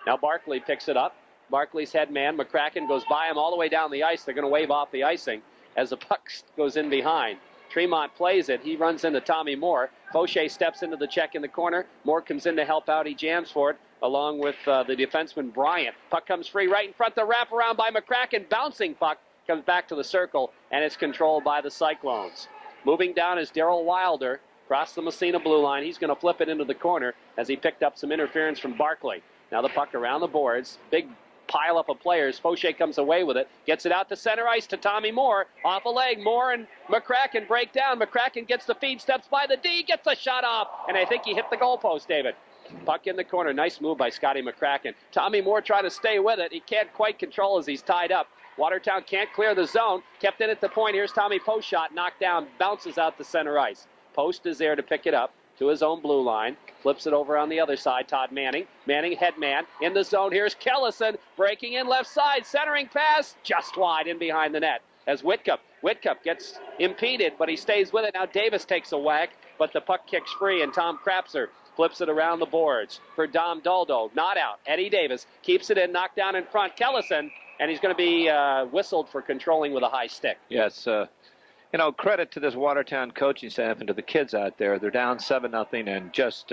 Now Barkley picks it up. Barkley's headman. McCracken goes by him all the way down the ice. They're going to wave off the icing as the puck goes in behind. Tremont plays it. He runs into Tommy Moore. Fauché steps into the check in the corner. Moore comes in to help out. He jams for it, along with the defenseman Bryant. Puck comes free right in front. The wraparound by McCracken. Bouncing puck comes back to the circle, and it's controlled by the Cyclones. Moving down is Darrell Wilder. Across the Massena blue line. He's going to flip it into the corner as he picked up some interference from Barkley. Now the puck around the boards. Big pile up of players. Fauché comes away with it. Gets it out to center ice to Tommy Moore. Off a leg. Moore and McCracken break down. McCracken gets the feed. Steps by the D. Gets the shot off. And I think he hit the goalpost, David. Puck in the corner. Nice move by Scotty McCracken. Tommy Moore trying to stay with it. He can't quite control as he's tied up. Watertown can't clear the zone. Kept in at the point. Here's Tommy Post shot. Knocked down. Bounces out to center ice. Post is there to pick it up to his own blue line. Flips it over on the other side. Todd Manning. Manning headman in the zone. Here's Kellison breaking in left side. Centering pass just wide in behind the net as Whitcup gets impeded, but he stays with it. Now Davis takes a whack, but the puck kicks free, and Tom Krapser flips it around the boards for Dom Doldo. Not out. Eddie Davis keeps it in, knocked down in front. Kellison, and he's going to be whistled for controlling with a high stick. Yes, credit to this Watertown coaching staff and to the kids out there. They're down 7-0 and just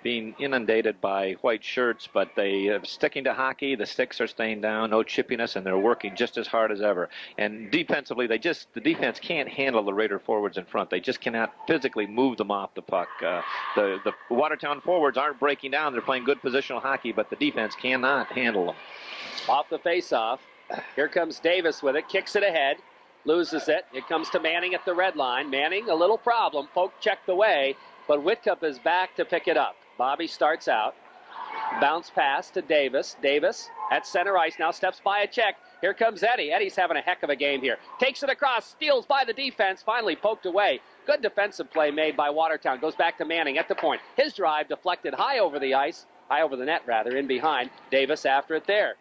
being inundated by white shirts, but they are sticking to hockey. The sticks are staying down, no chippiness, and they're working just as hard as ever. And defensively, the defense can't handle the Raider forwards in front. They just cannot physically move them off the puck. The Watertown forwards aren't breaking down. They're playing good positional hockey, but the defense cannot handle them. Off the face-off, here comes Davis with it, kicks it ahead. Loses it. It comes to Manning at the red line. Manning, a little problem. Poke checked away, but Whitcup is back to pick it up. Bobby starts out. Bounce pass to Davis. Davis at center ice now steps by a check. Here comes Eddie. Eddie's having a heck of a game here. Takes it across. Steals by the defense. Finally poked away. Good defensive play made by Watertown. Goes back to Manning at the point. His drive deflected high over the ice. High over the net, rather, in behind. Davis after it there.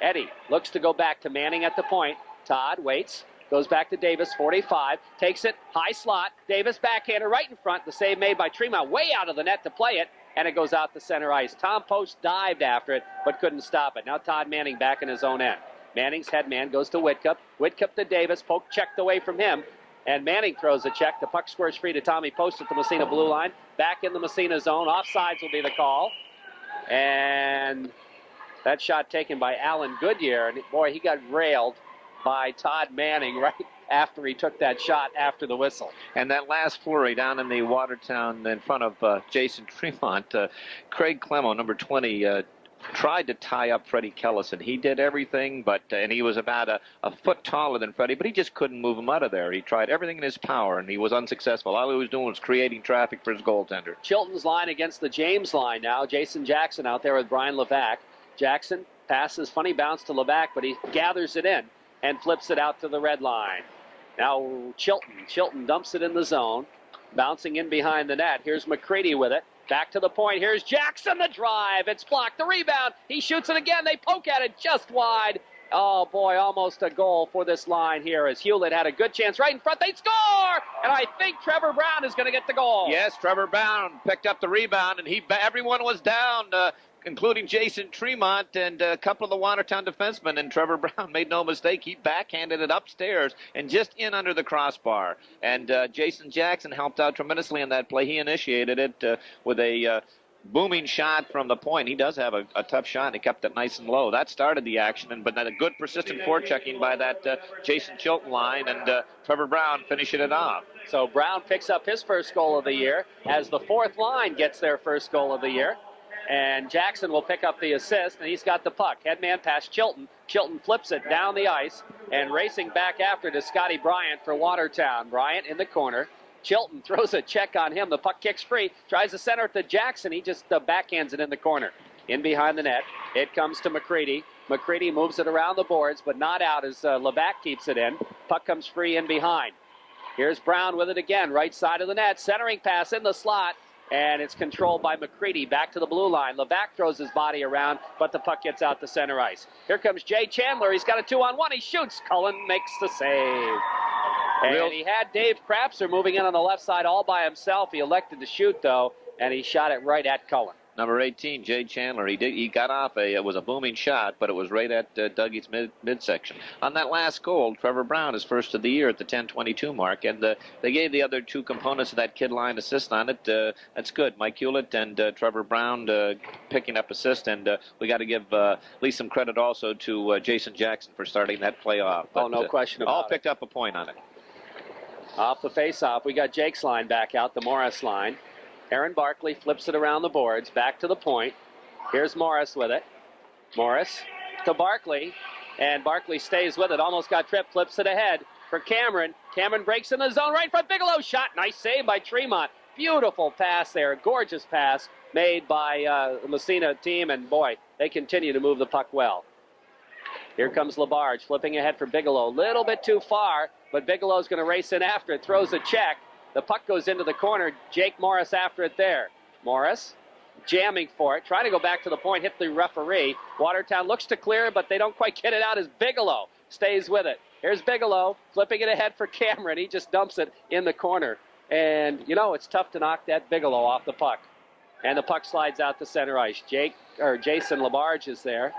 Eddie looks to go back to Manning at the point. Todd waits. Goes back to Davis, 45, takes it, high slot, Davis backhander right in front, the save made by Tremont, way out of the net to play it, and it goes out to center ice. Tom Post dived after it, but couldn't stop it. Now Todd Manning back in his own end. Manning's headman goes to Whitcup, Whitcup to Davis, Poke checked away from him, and Manning throws a check. The puck squares free to Tommy Post at the Massena blue line, back in the Massena zone, offsides will be the call, and that shot taken by Alan Goodyear, and boy, he got railed by Todd Manning right after he took that shot after the whistle. And that last flurry down in the Watertown in front of Jason Tremont, Craig Clemo, number 20, tried to tie up Freddie Kellison. He did everything, and he was about a foot taller than Freddie, but he just couldn't move him out of there. He tried everything in his power, and he was unsuccessful. All he was doing was creating traffic for his goaltender. Chilton's line against the James line now. Jason Jackson out there with Brian Levac. Jackson passes, funny bounce to Levac, but he gathers it in and flips it out to the red line. Now Chilton dumps it in the zone, bouncing in behind the net. Here's McCready with it. Back to the point. Here's Jackson, the drive. It's blocked. The rebound. He shoots it again. They poke at it just wide. Oh, boy, almost a goal for this line here as Hewlett had a good chance right in front. They score! And I think Trevor Brown is going to get the goal. Yes, Trevor Brown picked up the rebound, and everyone was down. including Jason Tremont and a couple of the Watertown defensemen. And Trevor Brown made no mistake. He backhanded it upstairs and just in under the crossbar. And Jason Jackson helped out tremendously in that play. He initiated it with a booming shot from the point. He does have a tough shot. He kept it nice and low. That started the action, but then a good persistent forechecking by that Jason Chilton line, and Trevor Brown finishing it off. So Brown picks up his first goal of the year as the fourth line gets their first goal of the year. And Jackson will pick up the assist, and he's got the puck. Headman past Chilton. Chilton flips it down the ice, and racing back after to Scotty Bryant for Watertown. Bryant in the corner. Chilton throws a check on him. The puck kicks free. Tries to center it to Jackson. He just backhands it in the corner. In behind the net. It comes to McCready. McCready moves it around the boards, but not out as Levac keeps it in. Puck comes free in behind. Here's Brown with it again. Right side of the net. Centering pass in the slot. And it's controlled by McCready. Back to the blue line. Levac throws his body around, but the puck gets out to center ice. Here comes Jay Chandler. He's got a 2-on-1. He shoots. Cullen makes the save. And he had Dave Krapser moving in on the left side all by himself. He elected to shoot, though, and he shot it right at Cullen. Number 18, Jay Chandler. He got off it was a booming shot, but it was right at Dougie's midsection. On that last goal, Trevor Brown is first of the year at the 10:22 mark, and they gave the other two components of that kid line assist on it. That's good. Mike Hewlett and Trevor Brown picking up assist, and we got to give at least some credit also to Jason Jackson for starting that play off. But, no question about it. All picked up a point on it. Off the face-off, we got Jake's line back out, the Morris line. Aaron Barkley flips it around the boards, back to the point. Here's Morris with it. Morris to Barkley, and Barkley stays with it. Almost got tripped, flips it ahead for Cameron. Cameron breaks in the zone, right in front, Bigelow shot. Nice save by Tremont. Beautiful pass there, gorgeous pass made by the Massena team, and boy, they continue to move the puck well. Here comes Labarge, flipping ahead for Bigelow. Little bit too far, but Bigelow's going to race in after it, throws a check. The puck goes into the corner. Jake Morris after it there. Morris jamming for it, trying to go back to the point, hit the referee. Watertown looks to clear, but they don't quite get it out as Bigelow stays with it. Here's Bigelow flipping it ahead for Cameron. He just dumps it in the corner. And, you know, it's tough to knock that Bigelow off the puck. And the puck slides out to center ice. Jason Labarge is there.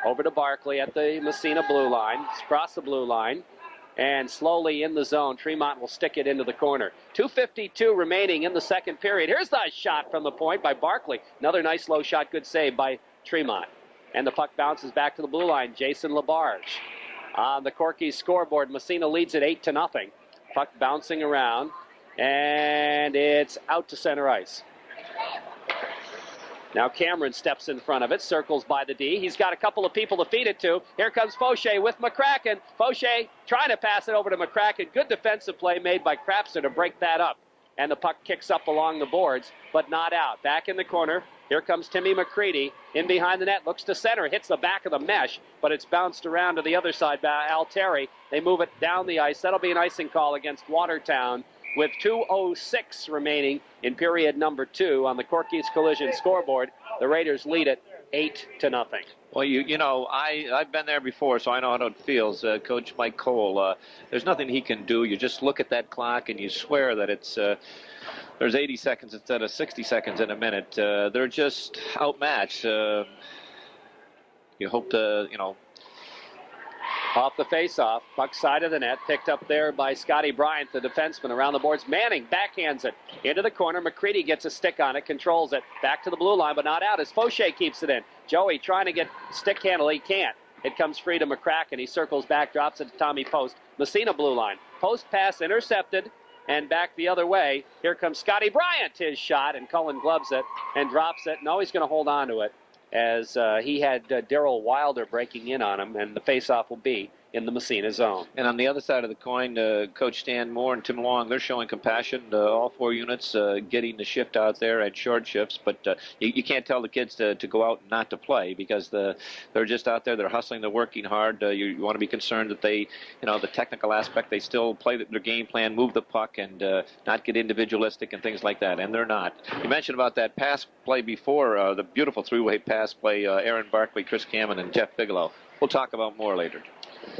Over to Barkley at the Massena blue line. Across the blue line. And slowly in the zone, Tremont will stick it into the corner. 2:52 remaining in the second period. Here's the shot from the point by Barkley. Another nice low shot, good save by Tremont. And the puck bounces back to the blue line. Jason Labarge on the Corky's scoreboard. Massena leads it 8-0. Puck bouncing around, and it's out to center ice. Now Cameron steps in front of it, circles by the D. He's got a couple of people to feed it to. Here comes Fauché with McCracken. Fauché trying to pass it over to McCracken. Good defensive play made by Krapser to break that up. And the puck kicks up along the boards, but not out. Back in the corner, here comes Timmy McCready. In behind the net, looks to center, hits the back of the mesh, but it's bounced around to the other side by Altieri. They move it down the ice. That'll be an icing call against Watertown. With 2:06 remaining in period number 2 on the Corky's Collision scoreboard, the Raiders lead it 8-0. Well, you know, I've been there before, so I know how it feels. Coach Mike Cole, there's nothing he can do. You just look at that clock and you swear that it's there's 80 seconds instead of 60 seconds in a minute. They're just outmatched. You hope to, you know. Off the face-off, puck side of the net, picked up there by Scotty Bryant, the defenseman around the boards. Manning backhands it into the corner. McCready gets a stick on it, controls it. Back to the blue line, but not out as Fauché keeps it in. Joey trying to get stick handle, he can't. It comes free to McCracken. He circles back, drops it to Tommy Post. Massena blue line. Post pass intercepted and back the other way. Here comes Scotty Bryant, his shot, and Cullen gloves it and drops it. No, he's going to hold on to it, as he had Darryl Wilder breaking in on him, and the faceoff will be in the Massena zone. And on the other side of the coin, Coach Stan Moore and Tim Long, they're showing compassion. All 4 units getting the shift out there at short shifts, but you can't tell the kids to go out and not to play, because they're just out there, they're hustling, they're working hard. You want to be concerned that they, you know, the technical aspect, they still play their game plan, move the puck, and not get individualistic and things like that, and they're not. You mentioned about that pass play before, the beautiful three-way pass play, Aaron Barkley, Chris Cameron, and Jeff Bigelow. We'll talk about more later.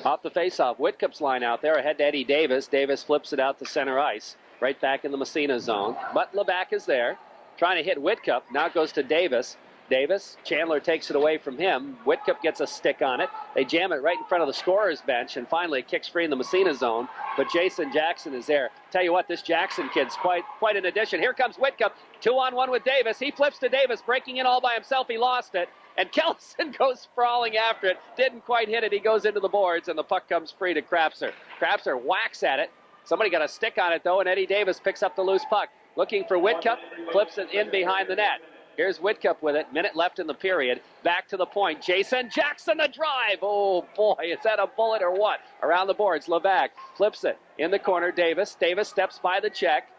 Off the faceoff, Whitcup's line out there ahead to Eddie Davis. Davis flips it out to center ice, right back in the Massena zone. But Levac is there, trying to hit Whitcup. Now it goes to Davis. Davis, Chandler takes it away from him. Whitcup gets a stick on it. They jam it right in front of the scorer's bench, and finally it kicks free in the Massena zone. But Jason Jackson is there. Tell you what, this Jackson kid's quite an addition. Here comes Whitcup, 2-on-1 with Davis. He flips to Davis, breaking in all by himself. He lost it, and Kellison goes sprawling after it. Didn't quite hit it. He goes into the boards, and the puck comes free to Krapser. Krapser whacks at it. Somebody got a stick on it, though, and Eddie Davis picks up the loose puck. Looking for Whitcup, flips it in behind the net. Here's Whitcup with it. Minute left in the period. Back to the point. Jason Jackson, a drive. Oh, boy, is that a bullet or what? Around the boards, Levac flips it in the corner. Davis steps by the check.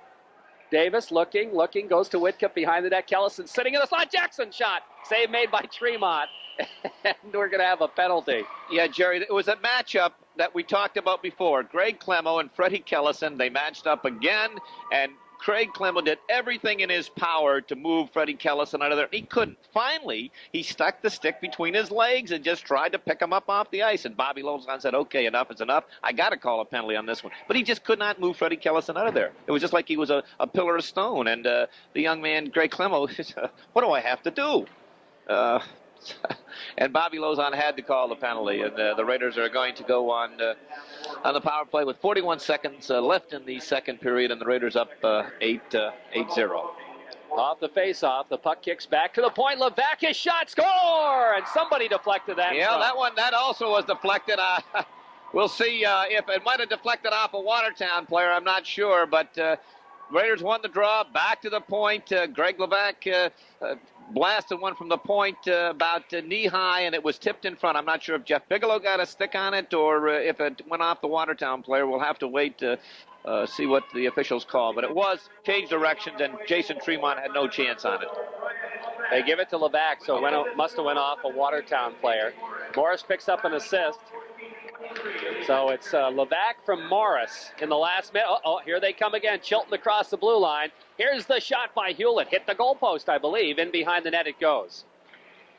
Davis looking, goes to Whitcup behind the net. Kellison sitting in the slot. Jackson shot. Save made by Tremont. And we're going to have a penalty. Yeah, Jerry, it was a matchup that we talked about before. Greg Clemmo and Freddie Kellison, they matched up again, and Craig Clemmo did everything in his power to move Freddie Kellison out of there. He couldn't. Finally, he stuck the stick between his legs and just tried to pick him up off the ice. And Bobby Lozon said, okay, enough is enough. I got to call a penalty on this one. But he just could not move Freddie Kellison out of there. It was just like he was a pillar of stone. And the young man, Greg Clemmo, what do I have to do? And Bobby Lozon had to call the penalty, and the Raiders are going to go on the power play with 41 seconds left in the second period, and the Raiders up 8-0. Off the face-off, the puck kicks back to the point. Levac, his shot, score! And somebody deflected that. Yeah, that also was deflected. We'll see if it might have deflected off a Watertown player. I'm not sure, but Raiders won the draw. Back to the point. Greg Levac blasted one from the point about knee-high, and it was tipped in front. I'm not sure if Jeff Bigelow got a stick on it or if it went off the Watertown player. We'll have to wait to see what the officials call. But it was changed directions, and Jason Tremont had no chance on it. They give it to Levac, so it must have went off a Watertown player. Morris picks up an assist. So it's Levac from Morris in the last minute. Oh, here they come again. Chilton across the blue line. Here's the shot by Hewlett. Hit the goalpost, I believe. In behind the net it goes.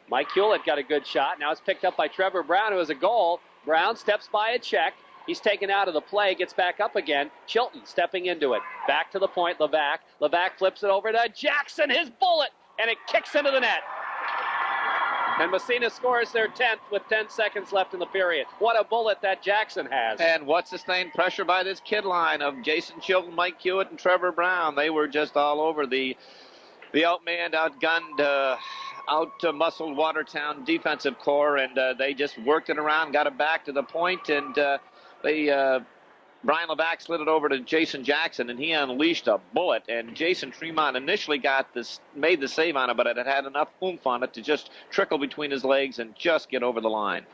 Mike Hewlett got a good shot. Now it's picked up by Trevor Brown, who has a goal. Brown steps by a check. He's taken out of the play, gets back up again. Chilton stepping into it. Back to the point, Levac. Levac flips it over to Jackson, his bullet, and it kicks into the net. And Massena scores their 10th with 10 seconds left in the period. What a bullet that Jackson has. And what sustained pressure by this kid line of Jason Chilton, Mike Hewitt, and Trevor Brown. They were just all over the outmanned, outgunned, out-muscled Watertown defensive core, and they just worked it around, got it back to the point, and Brian Levac slid it over to Jason Jackson, and he unleashed a bullet. And Jason Tremont initially made the save on it, but it had enough oomph on it to just trickle between his legs and just get over the line.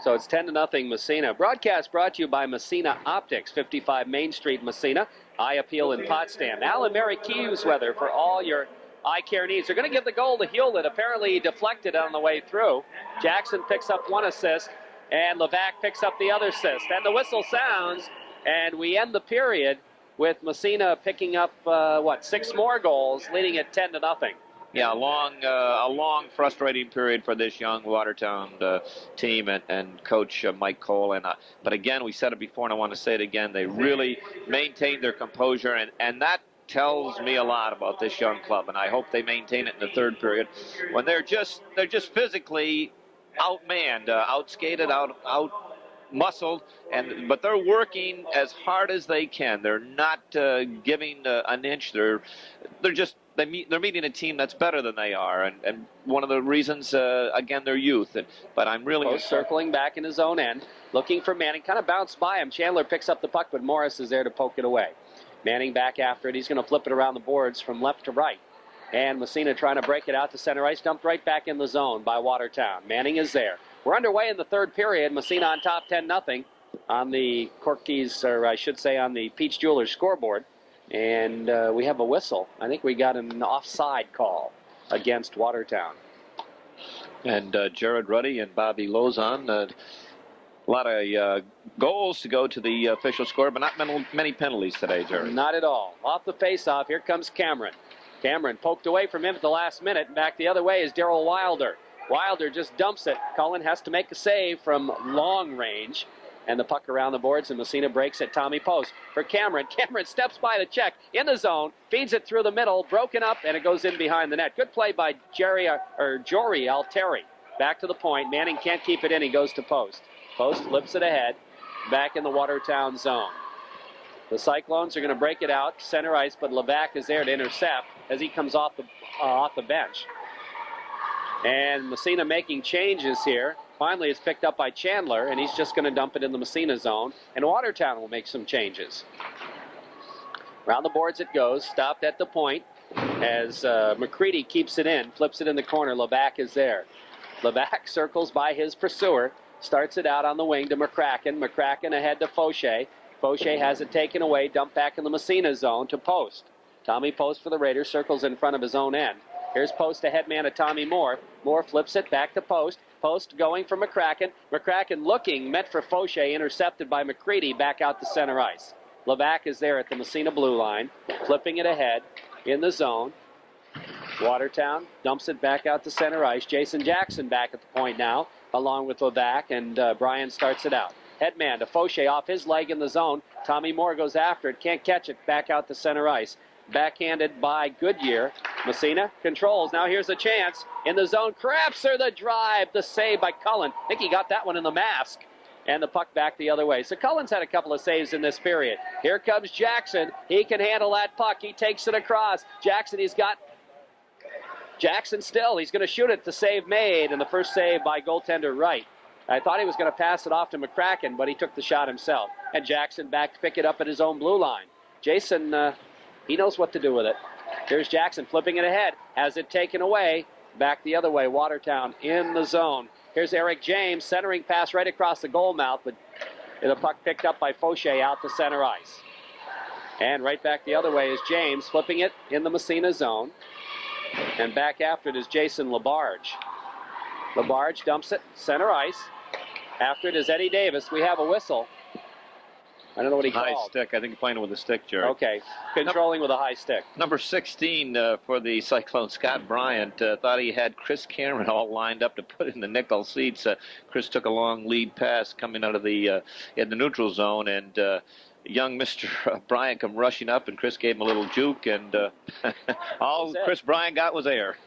So it's 10-0 Massena. Broadcast brought to you by Massena Optics, 55 Main Street, Massena. Eye Appeal in Potsdam. Alan Mary Keys weather for all your eye care needs. They're going to give the goal to Hewlett. Apparently he deflected on the way through. Jackson picks up one assist, and Levac picks up the other assist. And the whistle sounds. And we end the period with Massena picking up, 6 more goals, leading it 10-0. Yeah, a long, frustrating period for this young Watertown team and Coach Mike Cole. But again, we said it before, and I want to say it again. They really maintained their composure, and that tells me a lot about this young club. And I hope they maintain it in the third period when they're just physically outmanned, outskated, out muscled, but they're working as hard as they can. They're not giving an inch. They're meeting a team that's better than they are, and one of the reasons again their youth. But I'm really circling back in his own end, looking for Manning. Kind of bounced by him. Chandler picks up the puck, but Morris is there to poke it away. Manning back after it. He's going to flip it around the boards from left to right. And Massena trying to break it out to center ice, dumped right back in the zone by Watertown. Manning is there. We're underway in the third period. Massena on top 10-0 on the Corky's, or I should say on the Peach Jewelers scoreboard. And we have a whistle. I think we got an offside call against Watertown. And Jared Ruddy and Bobby Lozon, a lot of goals to go to the official score, but not many penalties today, Jared. Not at all. Off the face-off, here comes Cameron. Cameron poked away from him at the last minute, and back the other way is Darrell Wilder. Wilder just dumps it. Cullen has to make a save from long range. And the puck around the boards, and Massena breaks at Tommy Post for Cameron. Cameron steps by the check in the zone, feeds it through the middle, broken up, and it goes in behind the net. Good play by Jory Alteri. Back to the point. Manning can't keep it in. He goes to Post. Post flips it ahead, back in the Watertown zone. The Cyclones are going to break it out, center ice, but Levac is there to intercept as he comes off the bench. And Massena making changes here. Finally, it's picked up by Chandler, and he's just going to dump it in the Massena zone. And Watertown will make some changes. Around the boards it goes, stopped at the point as McCready keeps it in, flips it in the corner. Levac is there. Levac circles by his pursuer, starts it out on the wing to McCracken. McCracken ahead to Fauché. Fauché has it taken away, dumped back in the Massena zone to Post. Tommy Post for the Raiders, circles in front of his own end. Here's Post, a head man to Tommy Moore. Moore flips it back to Post. Post going for McCracken. McCracken looking, met for Fauché, intercepted by McCready back out to center ice. Levac is there at the Massena blue line, flipping it ahead in the zone. Watertown dumps it back out to center ice. Jason Jackson back at the point now, along with Levac, and Brian starts it out. Headman to Fauché off his leg in the zone. Tommy Moore goes after it, can't catch it, back out to center ice. Backhanded by Goodyear. Massena controls. Now here's a chance in the zone. Krapser the drive, the save by Cullen. I think he got that one in the mask. And the puck back the other way. So Cullen's had a couple of saves in this period. Here comes Jackson. He can handle that puck. He takes it across. Jackson still. He's going to shoot it. The save made. And the first save by goaltender Wright. I thought he was going to pass it off to McCracken, but he took the shot himself. And Jackson back to pick it up at his own blue line. Jason, he knows what to do with it. Here's Jackson flipping it ahead. Has it taken away. Back the other way. Watertown in the zone. Here's Eric James. Centering pass right across the goal mouth. But the puck picked up by Fauché out to center ice. And right back the other way is James. Flipping it in the Massena zone. And back after it is Jason Labarge. Labarge dumps it. Center ice. After it is Eddie Davis. We have a whistle. I don't know what he called. High stick. I think playing with a stick, Jerry. Okay. Controlling with a high stick. Number 16 for the Cyclone, Scott Bryant, thought he had Chris Cameron all lined up to put in the nickel seats. Chris took a long lead pass coming out of the in the neutral zone, and young Mr. Bryant come rushing up, and Chris gave him a little juke, and all Chris Bryant got was air.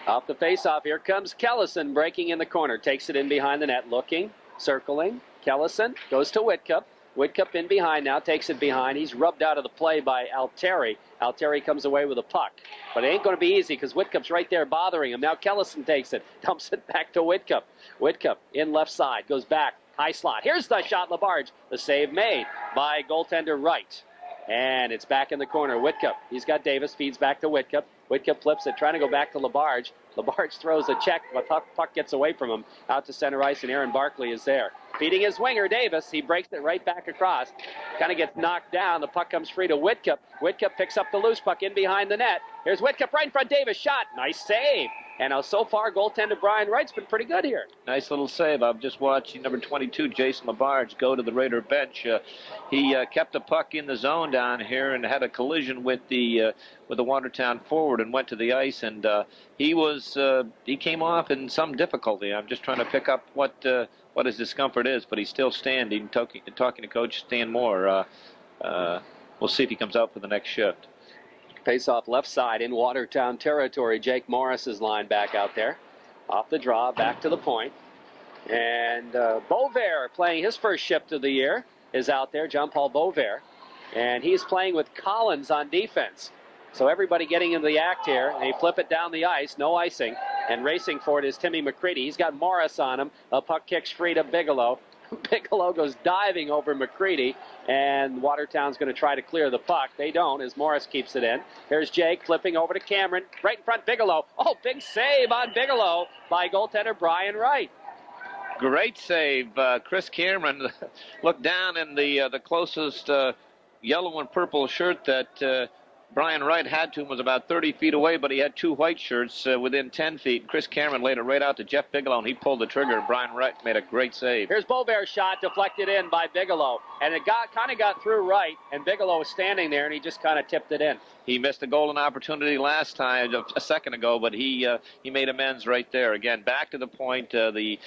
Off the face-off, here comes Kellison breaking in the corner. Takes it in behind the net, looking, circling. Kellison goes to Whitcup. Whitcup in behind now, takes it behind. He's rubbed out of the play by Alteri. Alteri comes away with a puck. But it ain't going to be easy because Whitcup's right there bothering him. Now Kellison takes it, dumps it back to Whitcup. Whitcup in left side, goes back, high slot. Here's the shot, Labarge. The save made by goaltender Wright. And it's back in the corner. Whitcup, he's got Davis, feeds back to Whitcup. Whitcup flips it, trying to go back to Labarge. Labarge throws a check, but puck gets away from him out to center ice, and Aaron Barkley is there. Feeding his winger, Davis. He breaks it right back across. Kind of gets knocked down. The puck comes free to Whitcup. Whitcup picks up the loose puck in behind the net. Here's Whitcup right in front. Davis shot. Nice save. And so far, goaltender Brian Wright's been pretty good here. Nice little save. I'm just watching number 22, Jason Labarge, go to the Raider bench. He kept the puck in the zone down here and had a collision with the Watertown forward and went to the ice. And he came off in some difficulty. I'm just trying to pick up what his discomfort is, but he's still standing, talking to Coach Stan Moore. We'll see if he comes out for the next shift. Face off left side in Watertown territory. Jake Morris's line back out there. Off the draw, back to the point. And Bovair playing his first shift of the year is out there, Jean-Paul Bovair. And he's playing with Collins on defense. So everybody getting into the act here. And he flip it down the ice, no icing. And racing for it is Timmy McCready. He's got Morris on him. A puck kicks free to Bigelow. Bigelow goes diving over McCready, and Watertown's going to try to clear the puck. They don't, as Morris keeps it in. Here's Jake flipping over to Cameron. Right in front, Bigelow. Oh, big save on Bigelow by goaltender Brian Wright. Great save. Chris Cameron looked down in the closest yellow and purple shirt that Brian Wright had to him was about 30 feet away, but he had two white shirts within 10 feet. Chris Cameron laid it right out to Jeff Bigelow, and he pulled the trigger, and Brian Wright made a great save. Here's Bovair's shot deflected in by Bigelow, and it kind of got through Wright, and Bigelow was standing there, and he just kind of tipped it in. He missed a golden opportunity last time, a second ago, but he made amends right there. Again, back to the point. The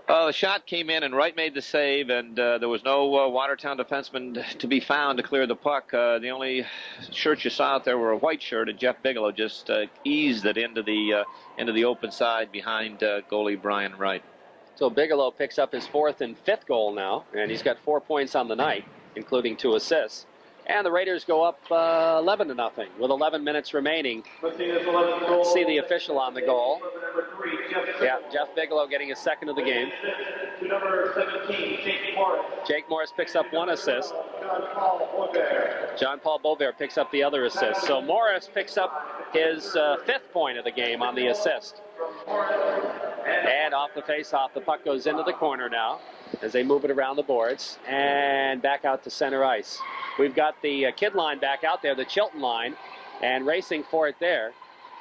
The shot came in, and Wright made the save, and there was no Watertown defenseman to be found to clear the puck. The only shirts you saw out there were a white shirt, and Jeff Bigelow just eased it into the open side behind goalie Brian Wright. So Bigelow picks up his 4th and 5th goal now, and he's got 4 points on the night, including 2 assists. And the Raiders go up 11-0 with 11 minutes remaining. Let's see the official on the goal. Yeah, Jeff Bigelow getting his 2nd of the game. Jake Morris picks up 1 assist. John Paul Beauvais picks up the other assist. So Morris picks up his 5th point of the game on the assist. And off the face-off, the puck goes into the corner now as they move it around the boards and back out to center ice. We've got the kid line back out there, the Chilton line, and racing for it there.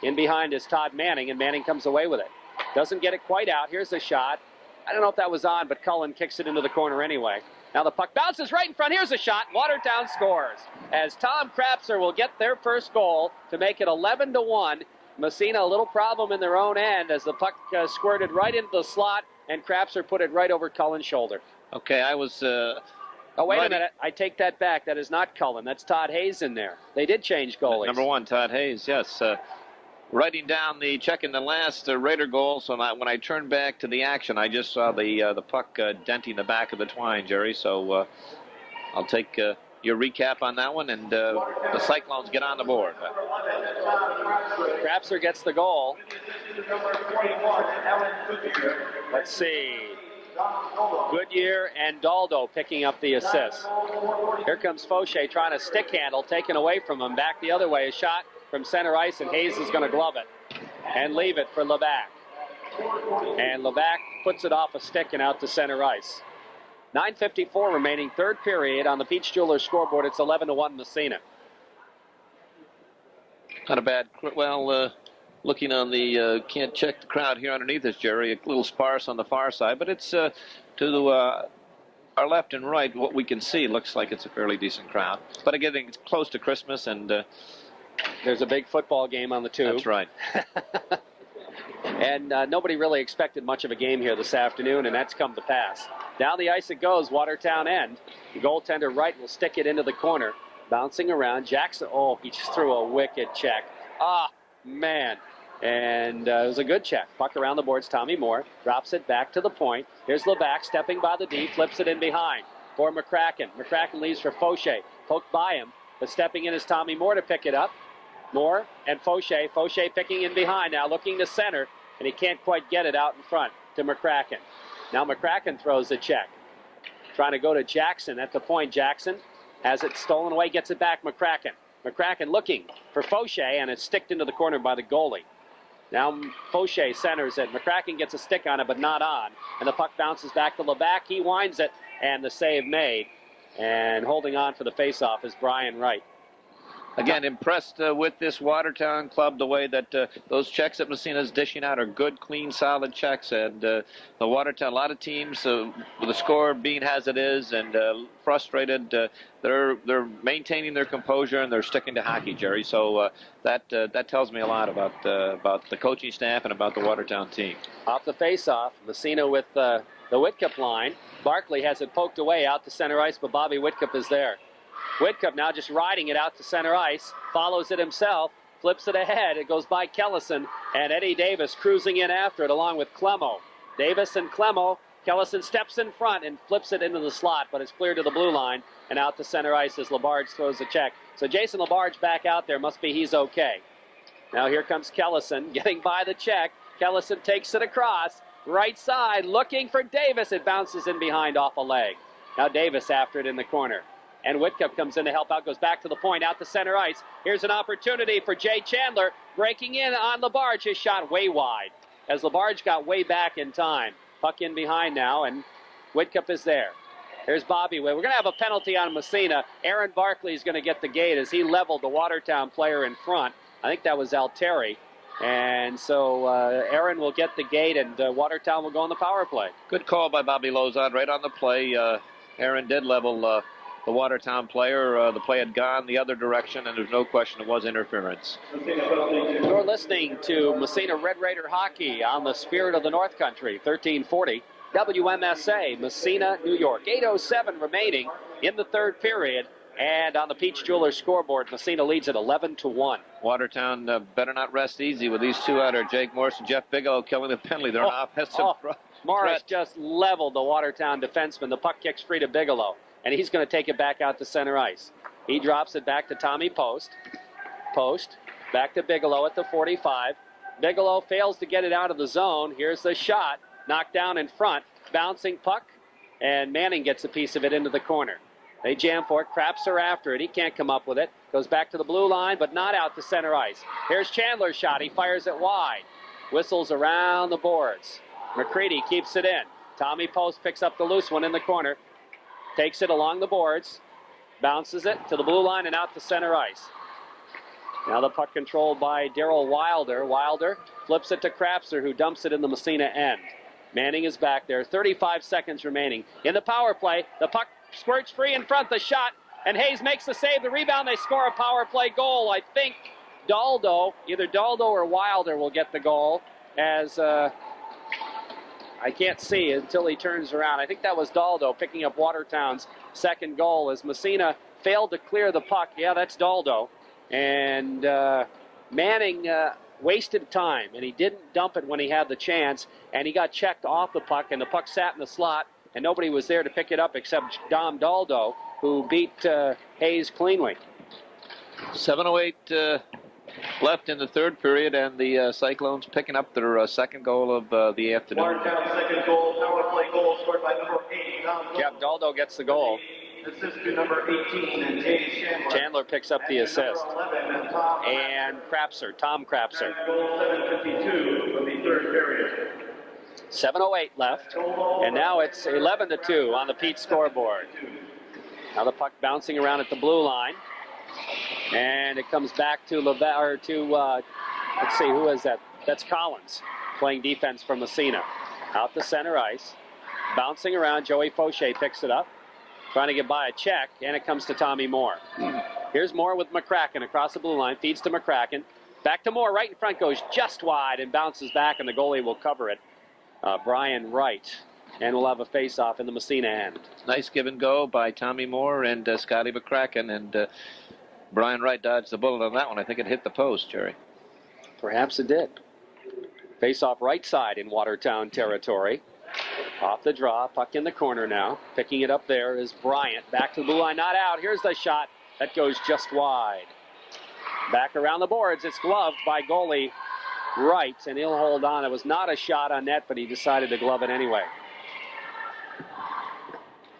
In behind is Todd Manning, and Manning comes away with it. Doesn't get it quite out. Here's the shot. I don't know if that was on, but Cullen kicks it into the corner anyway. Now the puck bounces right in front. Here's a shot. Watertown scores as Tom Krapser will get their first goal to make it 11-1. Massena, a little problem in their own end as the puck squirted right into the slot, and Krapser put it right over Cullen's shoulder. Okay, I was... Oh, wait a minute. I take that back. That is not Cullen. That's Todd Hayes in there. They did change goalies. Number 1, Todd Hayes, yes. Writing down checking the last Raider goal, so when I turned back to the action, I just saw the puck denting the back of the twine, Jerry. So I'll take your recap on that one, and the Cyclones get on the board. Krapser gets the goal. Let's see. Goodyear and Daldo picking up the assist. Here comes Fauché trying to stick handle, taken away from him. Back the other way, a shot from center ice, and Hayes is going to glove it and leave it for Levac. And Levac puts it off a stick and out to center ice. 9:54 remaining, 3rd period on the Peach Jewelers scoreboard. It's 11-1 Massena. Not a bad, well, looking on the, can't check the crowd here underneath us, Jerry. A little sparse on the far side, but it's to our left and right, what we can see looks like it's a fairly decent crowd. But again, it's close to Christmas, and there's a big football game on the tube. That's right. And nobody really expected much of a game here this afternoon, and that's come to pass. Down the ice it goes, Watertown end. The goaltender Wright will stick it into the corner. Bouncing around, Jackson, oh, he just threw a wicked check. Ah, man. And it was a good check. Puck around the boards, Tommy Moore drops it back to the point. Here's Levac stepping by the D, flips it in behind for McCracken. McCracken leaves for Fauché, poked by him, but stepping in is Tommy Moore to pick it up. Moore and Fauché. Fauché picking in behind now, looking to center, and he can't quite get it out in front to McCracken. Now McCracken throws the check. Trying to go to Jackson at the point. Jackson has it stolen away, gets it back. McCracken. McCracken looking for Fauché, and it's sticked into the corner by the goalie. Now Fauché centers it. McCracken gets a stick on it, but not on. And the puck bounces back to Levac. He winds it, and the save made. And holding on for the faceoff is Brian Wright. Again, impressed with this Watertown club, the way that those checks that Massena's dishing out are good, clean, solid checks. And the Watertown, a lot of teams, with the score being as it is and frustrated, they're maintaining their composure and they're sticking to hockey, Jerry. So that tells me a lot about the coaching staff and about the Watertown team. Off the faceoff, Massena with the Whitcup line. Barkley has it poked away out to center ice, but Bobby Whitcup is there. Whitcup now just riding it out to center ice, follows it himself, flips it ahead. It goes by Kellison, and Eddie Davis cruising in after it along with Clemo. Davis and Clemo. Kellison steps in front and flips it into the slot, but it's clear to the blue line and out to center ice as Labarge throws the check. So Jason Labarge back out there. Must be he's okay. Now here comes Kellison getting by the check. Kellison takes it across. Right side looking for Davis. It bounces in behind off a leg. Now Davis after it in the corner. And Whitcup comes in to help out, goes back to the point, out to center ice. Here's an opportunity for Jay Chandler, breaking in on Labarge. His shot way wide, as Labarge got way back in time. Puck in behind now, and Whitcup is there. Here's Bobby. We're going to have a penalty on Massena. Aaron Barkley is going to get the gate as he leveled the Watertown player in front. I think that was Altieri. And so Aaron will get the gate, and Watertown will go on the power play. Good call by Bobby Lozon right on the play. Aaron did level the Watertown player. The play had gone the other direction, and there's no question it was interference. You're listening to Massena Red Raider Hockey on the Spirit of the North Country, 1340 WMSA, Massena, New York. 8:07 remaining in the third period. And on the Peach Jewelers scoreboard, Massena leads at 11-1. Watertown better not rest easy with these two out there. Jake Morris and Jeff Bigelow killing the penalty. They're an offensive Morris threat. just leveled the Watertown defenseman. The puck kicks free to Bigelow, and he's going to take it back out to center ice. He drops it back to Tommy Post. Post back to Bigelow at the 45. Bigelow fails to get it out of the zone. Here's the shot. Knocked down in front. Bouncing puck, and Manning gets a piece of it into the corner. They jam for it. Crapser after it. He can't come up with it. Goes back to the blue line, but not out to center ice. Here's Chandler's shot. He fires it wide. Whistles around the boards. McCready keeps it in. Tommy Post picks up the loose one in the corner. Takes it along the boards. Bounces it to the blue line and out to center ice. Now the puck controlled by Darrell Wilder. Wilder flips it to Crapser, who dumps it in the Massena end. Manning is back there. 35 seconds remaining. In the power play, the puck squirts free in front, the shot, and Hayes makes the save. The rebound, they score a power play goal. I think Daldo, either Daldo or Wilder will get the goal, as I can't see until he turns around. I think that was Daldo picking up Watertown's second goal as Massena failed to clear the puck. Yeah, that's Daldo. And Manning wasted time, and he didn't dump it when he had the chance, and he got checked off the puck, and the puck sat in the slot, and nobody was there to pick it up except Dom Daldo, who beat Hayes cleanly. 7:08 left in the third period, and the Cyclones picking up their second goal of the afternoon. Watertown second goal, power play goal scored by number 8, Dom Daldo. Jeff Daldo gets the goal. Assist to number 18, and James Chandler. Chandler picks up the assist. 11, And Crapser, Tom Crapser. Goal 7:52 of the third period. 7:08 left, and now it's 11-2 on the Pete scoreboard. Now the puck bouncing around at the blue line, and it comes back to let's see, who is that? That's Collins playing defense for Massena. Out to center ice, bouncing around. Joey Fauché picks it up, trying to get by a check, and it comes to Tommy Moore. Here's Moore with McCracken across the blue line, feeds to McCracken. Back to Moore, right in front, goes just wide and bounces back, and the goalie will cover it. Brian Wright, and we'll have a face-off in the Massena end. Nice give and go by Tommy Moore and Scotty McCracken, and Brian Wright dodged the bullet on that one. I think it hit the post, Jerry. Perhaps it did. Face-off right side in Watertown territory. Off the draw, puck in the corner now. Picking it up there is Bryant. Back to the blue line, not out. Here's the shot. That goes just wide. Back around the boards. It's gloved by goalie Wright, and he'll hold on. It was not a shot on net, but he decided to glove it anyway.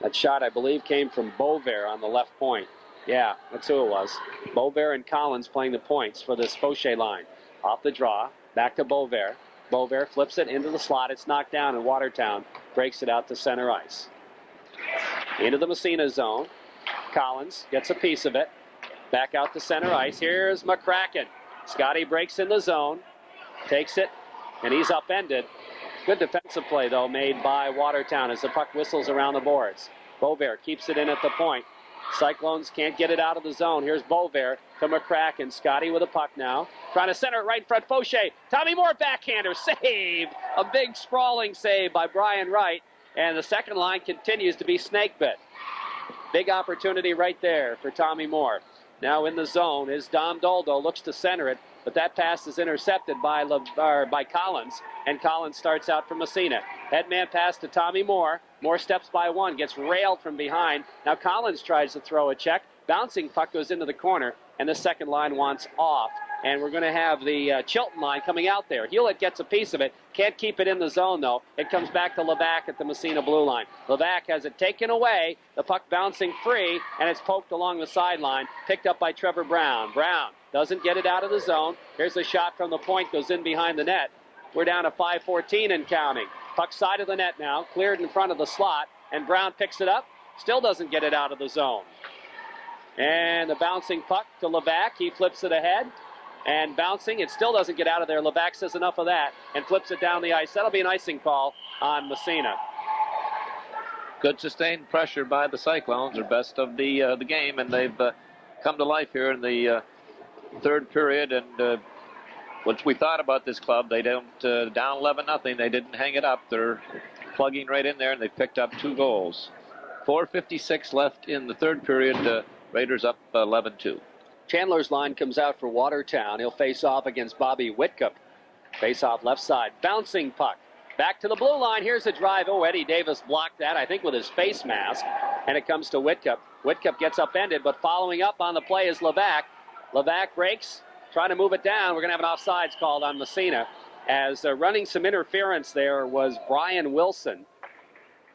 That shot, I believe, came from Beauvais on the left point. Yeah, that's who it was. Beauvais and Collins playing the points for this Fauché line. Off the draw, back to Beauvais. Beauvais flips it into the slot. It's knocked down, and Watertown breaks it out to center ice. Into the Massena zone. Collins gets a piece of it. Back out to center ice. Here's McCracken. Scotty breaks in the zone. Takes it, and he's upended. Good defensive play, though, made by Watertown as the puck whistles around the boards. Beauvais keeps it in at the point. Cyclones can't get it out of the zone. Here's Beauvais to McCracken. Scotty with a puck now. Trying to center it right in front. Fauché. Tommy Moore backhander. Saved. A big sprawling save by Brian Wright. And the second line continues to be snake bit. Big opportunity right there for Tommy Moore. Now in the zone is Dom Daldo. Looks to center it, but that pass is intercepted by Collins, and Collins starts out for Massena. Headman pass to Tommy Moore. Moore steps by one, gets railed from behind. Now Collins tries to throw a check. Bouncing puck goes into the corner, and the second line wants off. And we're going to have the Chilton line coming out there. Hewlett gets a piece of it. Can't keep it in the zone, though. It comes back to Levac at the Massena blue line. Levac has it taken away. The puck bouncing free, and it's poked along the sideline. Picked up by Trevor Brown. Brown doesn't get it out of the zone. Here's a shot from the point. Goes in behind the net. We're down to 5:14 and counting. Puck side of the net now. Cleared in front of the slot. And Brown picks it up. Still doesn't get it out of the zone. And the bouncing puck to Levac. He flips it ahead. And bouncing, it still doesn't get out of there. Levac says enough of that and flips it down the ice. That'll be an icing call on Massena. Good sustained pressure by the Cyclones, their best of the game, and they've come to life here in the third period. And what we thought about this club, they don't down 11-0. They didn't hang it up. They're plugging right in there, and they picked up 2 goals. 4:56 left in the third period. Raiders up 11-2. Chandler's line comes out for Watertown. He'll face off against Bobby Whitcup. Face off left side. Bouncing puck. Back to the blue line. Here's a drive. Oh, Eddie Davis blocked that, I think, with his face mask. And it comes to Whitcup. Whitcup gets upended, but following up on the play is Levac. Levac breaks, trying to move it down. We're going to have an offsides called on Massena. As running some interference there was Brian Wilson.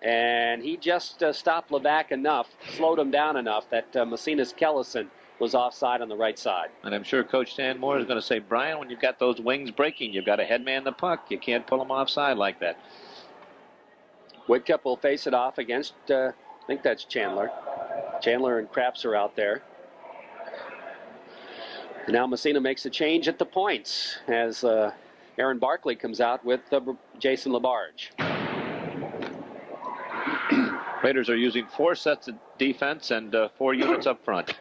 And he just stopped Levac enough, slowed him down enough that Massena's Kellison was offside on the right side. And I'm sure Coach Stan Moore is going to say, Brian, when you've got those wings breaking, you've got to headman the puck. You can't pull them offside like that. Whitcup will face it off against, I think that's Chandler. Chandler and Craps are out there. And now Massena makes a change at the points as Aaron Barkley comes out with Jason Labarge. Raiders are using 4 sets of defense and 4 units up front.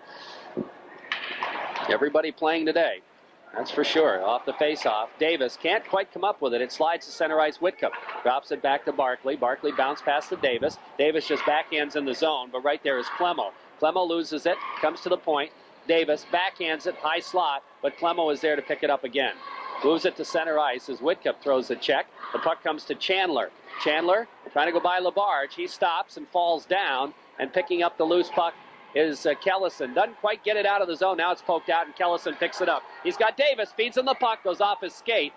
Everybody playing today, that's for sure. Off the face-off, Davis can't quite come up with it. It slides to center ice. Whitcup drops it back to Barkley. Barkley bounced past to Davis. Davis just backhands in the zone, but right there is Clemo. Clemo loses it, comes to the point. Davis backhands it, high slot, but Clemo is there to pick it up again. Moves it to center ice as Whitcup throws the check. The puck comes to Chandler. Chandler trying to go by Labarge. He stops and falls down, and picking up the loose puck is Kellison. Doesn't quite get it out of the zone. Now it's poked out, and Kellison picks it up. He's got Davis, feeds him the puck, goes off his skate,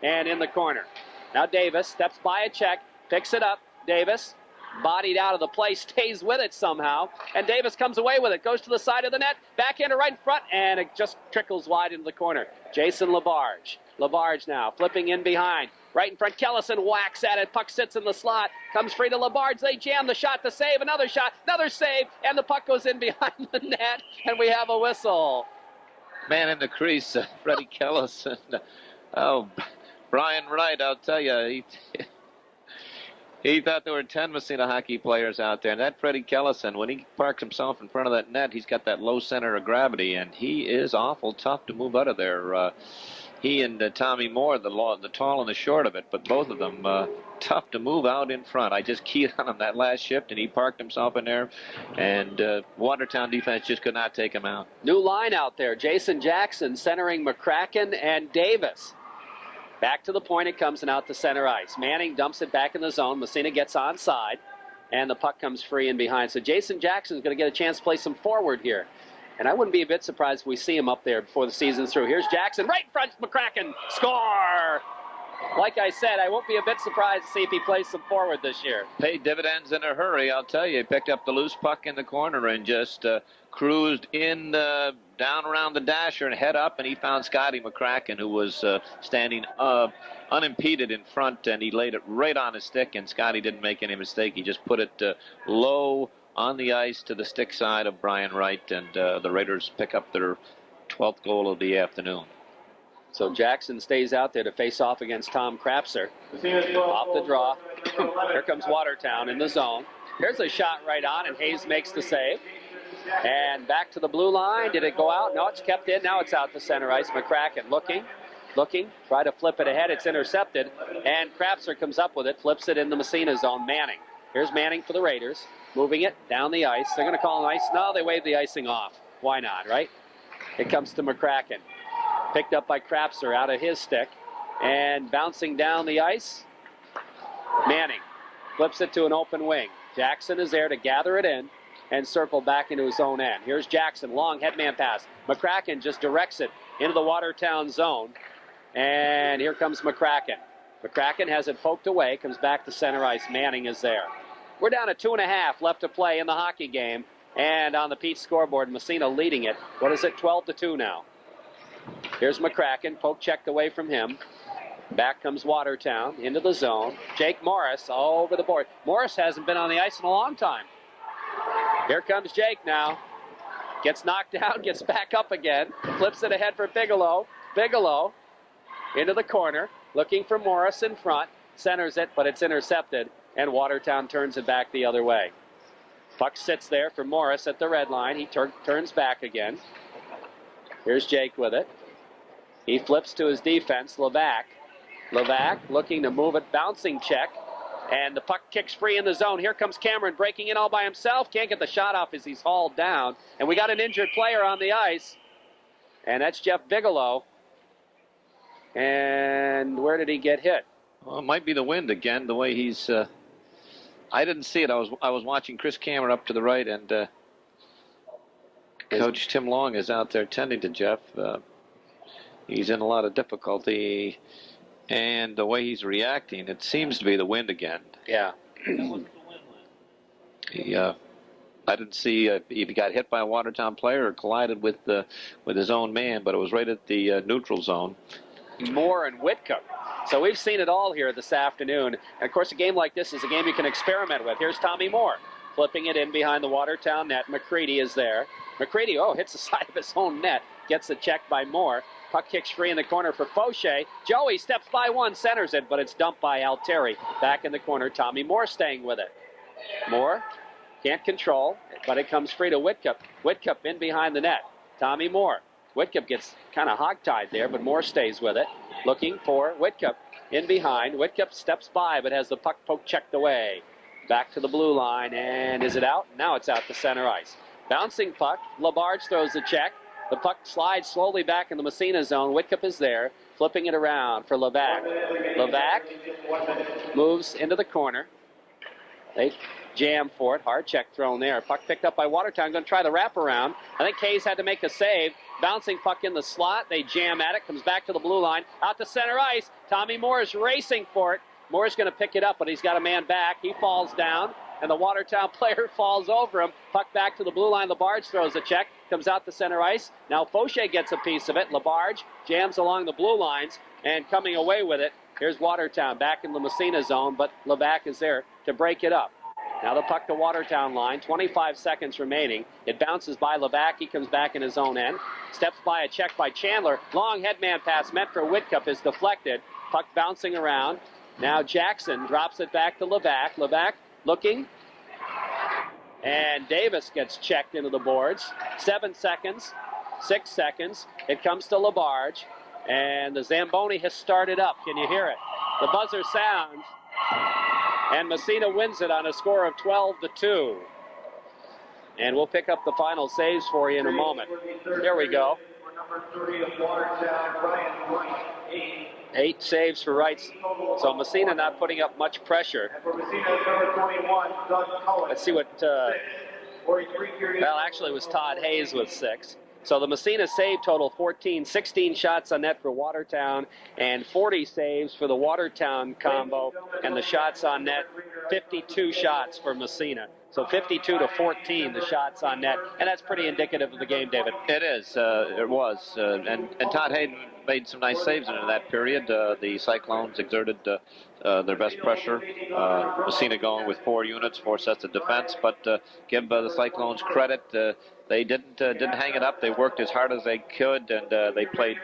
and in the corner. Now Davis steps by a check, picks it up. Davis, bodied out of the play, stays with it somehow, and Davis comes away with it, goes to the side of the net, backhander right in front, and it just trickles wide into the corner. Jason Labarge. Labarge now flipping in behind. Right in front, Kellison whacks at it. Puck sits in the slot. Comes free to Labarge. They jam the shot to save. Another shot. Another save. And the puck goes in behind the net. And we have a whistle. Man in the crease, Freddie Kellison. Oh, Brian Wright, I'll tell you. He thought there were 10 Massena hockey players out there. And that Freddie Kellison, when he parks himself in front of that net, he's got that low center of gravity. And he is awful tough to move out of there. He and Tommy Moore, the tall and the short of it, but both of them tough to move out in front. I just keyed on him that last shift, and he parked himself in there, and Watertown defense just could not take him out. New line out there. Jason Jackson centering McCracken and Davis. Back to the point it comes and out to center ice. Manning dumps it back in the zone. Massena gets onside, and the puck comes free in behind. So Jason Jackson's going to get a chance to play some forward here. And I wouldn't be a bit surprised if we see him up there before the season's through. Here's Jackson, right in front, McCracken, score! Like I said, I won't be a bit surprised to see if he plays some forward this year. Paid dividends in a hurry, I'll tell you. He picked up the loose puck in the corner and just cruised in down around the dasher and head up, and he found Scotty McCracken, who was standing unimpeded in front, and he laid it right on his stick, and Scotty didn't make any mistake. He just put it low on the ice to the stick side of Brian Wright, and the Raiders pick up their 12th goal of the afternoon. So Jackson stays out there to face off against Tom Crapser. Off the draw. Here comes Watertown in the zone. Here's a shot right on, and Hayes makes the save. And back to the blue line. Did it go out? No, it's kept in. Now it's out to center ice. McCracken looking, try to flip it ahead. It's intercepted, and Crapser comes up with it, flips it in the Massena zone. Manning. Here's Manning for the Raiders. Moving it down the ice. They're going to call an ice. No, they wave the icing off. Why not, right? It comes to McCracken. Picked up by Crapser out of his stick. And bouncing down the ice, Manning flips it to an open wing. Jackson is there to gather it in and circle back into his own end. Here's Jackson, long headman pass. McCracken just directs it into the Watertown zone. And here comes McCracken. McCracken has it poked away, comes back to center ice. Manning is there. We're down to 2.5 left to play in the hockey game. And on the Pete scoreboard, Massena leading it. What is it, 12-2 now? Here's McCracken, poke checked away from him. Back comes Watertown into the zone. Jake Morris all over the board. Morris hasn't been on the ice in a long time. Here comes Jake now. Gets knocked down, gets back up again. Flips it ahead for Bigelow. Bigelow into the corner, looking for Morris in front. Centers it, but it's intercepted. And Watertown turns it back the other way. Puck sits there for Morris at the red line. He turns back again. Here's Jake with it. He flips to his defense, Levac. Levac looking to move it, bouncing check. And the puck kicks free in the zone. Here comes Cameron breaking in all by himself. Can't get the shot off as he's hauled down. And we got an injured player on the ice. And that's Jeff Bigelow. And where did he get hit? Well, it might be the wind again, the way he's... I didn't see it. I was watching Chris Cameron up to the right, and Coach Tim Long is out there tending to Jeff. He's in a lot of difficulty, and the way he's reacting, it seems to be the wind again. Yeah. I didn't see if he got hit by a Watertown player or collided with his own man, but it was right at the neutral zone. Moore and Whitcup. So we've seen it all here this afternoon. And of course, a game like this is a game you can experiment with. Here's Tommy Moore flipping it in behind the Watertown net. McCready is there. McCready, hits the side of his own net. Gets the check by Moore. Puck kicks free in the corner for Fauché. Joey steps by one, centers it, but it's dumped by Altieri. Back in the corner, Tommy Moore staying with it. Moore can't control, but it comes free to Whitcup. Whitcup in behind the net. Tommy Moore. Whitcup gets kind of hogtied there, but Moore stays with it. Looking for Whitcup in behind. Whitcup steps by, but has the puck poke checked away. Back to the blue line, and is it out? Now it's out to center ice. Bouncing puck. Labarge throws the check. The puck slides slowly back in the Massena zone. Whitcup is there, flipping it around for Levac. Levac moves into the corner. They jam for it. Hard check thrown there. Puck picked up by Watertown. Going to try the wraparound. I think Hayes had to make a save. Bouncing puck in the slot. They jam at it. Comes back to the blue line. Out to center ice. Tommy Moore is racing for it. Moore's going to pick it up, but he's got a man back. He falls down, and the Watertown player falls over him. Puck back to the blue line. Labarge throws a check. Comes out to center ice. Now Fauché gets a piece of it. Labarge jams along the blue lines, and coming away with it, here's Watertown back in the Massena zone, but Levac is there to break it up. Now the puck to Watertown line, 25 seconds remaining. It bounces by Levac. He comes back in his own end. Steps by a check by Chandler. Long headman pass meant for Whitcup is deflected. Puck bouncing around. Now Jackson drops it back to Levac. Levac looking. And Davis gets checked into the boards. 7 seconds. 6 seconds. It comes to Labarge. And the Zamboni has started up. Can you hear it? The buzzer sounds. And Massena wins it on a score of 12-2. And we'll pick up the final saves for you in a moment. There we go. 8 saves for Wrights. So Massena not putting up much pressure. Let's see what... well, actually it was Todd Hayes with 6. So the Massena save total 14, 16 shots on net for Watertown, and 40 saves for the Watertown combo, and the shots on net, 52 shots for Massena. So 52-14, the shots on net, and that's pretty indicative of the game, David. It is. It was. And Todd Hayden made some nice saves in that period. The Cyclones exerted their best pressure. Massena going with 4 units, 4 sets of defense, but give the Cyclones credit. They didn't hang it up. They worked as hard as they could, and they played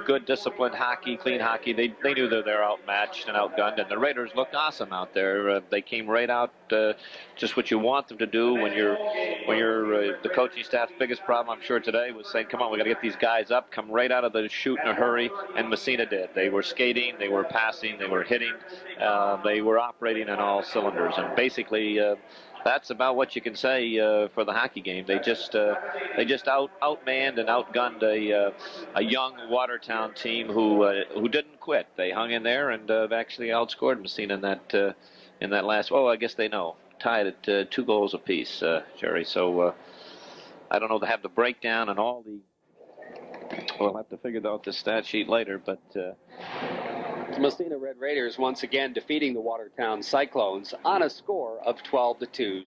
good, disciplined hockey, clean hockey. They knew that they're outmatched and outgunned, and the Raiders looked awesome out there. They came right out, just what you want them to do when you're the coaching staff's biggest problem, I'm sure, today was saying, come on, we got to get these guys up, come right out of the chute in a hurry, and Massena did. They were skating, they were passing, they were hitting, they were operating on all cylinders, and basically that's about what you can say for the hockey game. They just outmanned and outgunned a young Watertown team who didn't quit. They hung in there and actually outscored Massena in that last. Oh, I guess they know tied at 2 goals apiece, Jerry. So I don't know. They have the breakdown and all the. We'll have to figure out the stat sheet later, but. Massena Red Raiders once again defeating the Watertown Cyclones on a score of 12-2.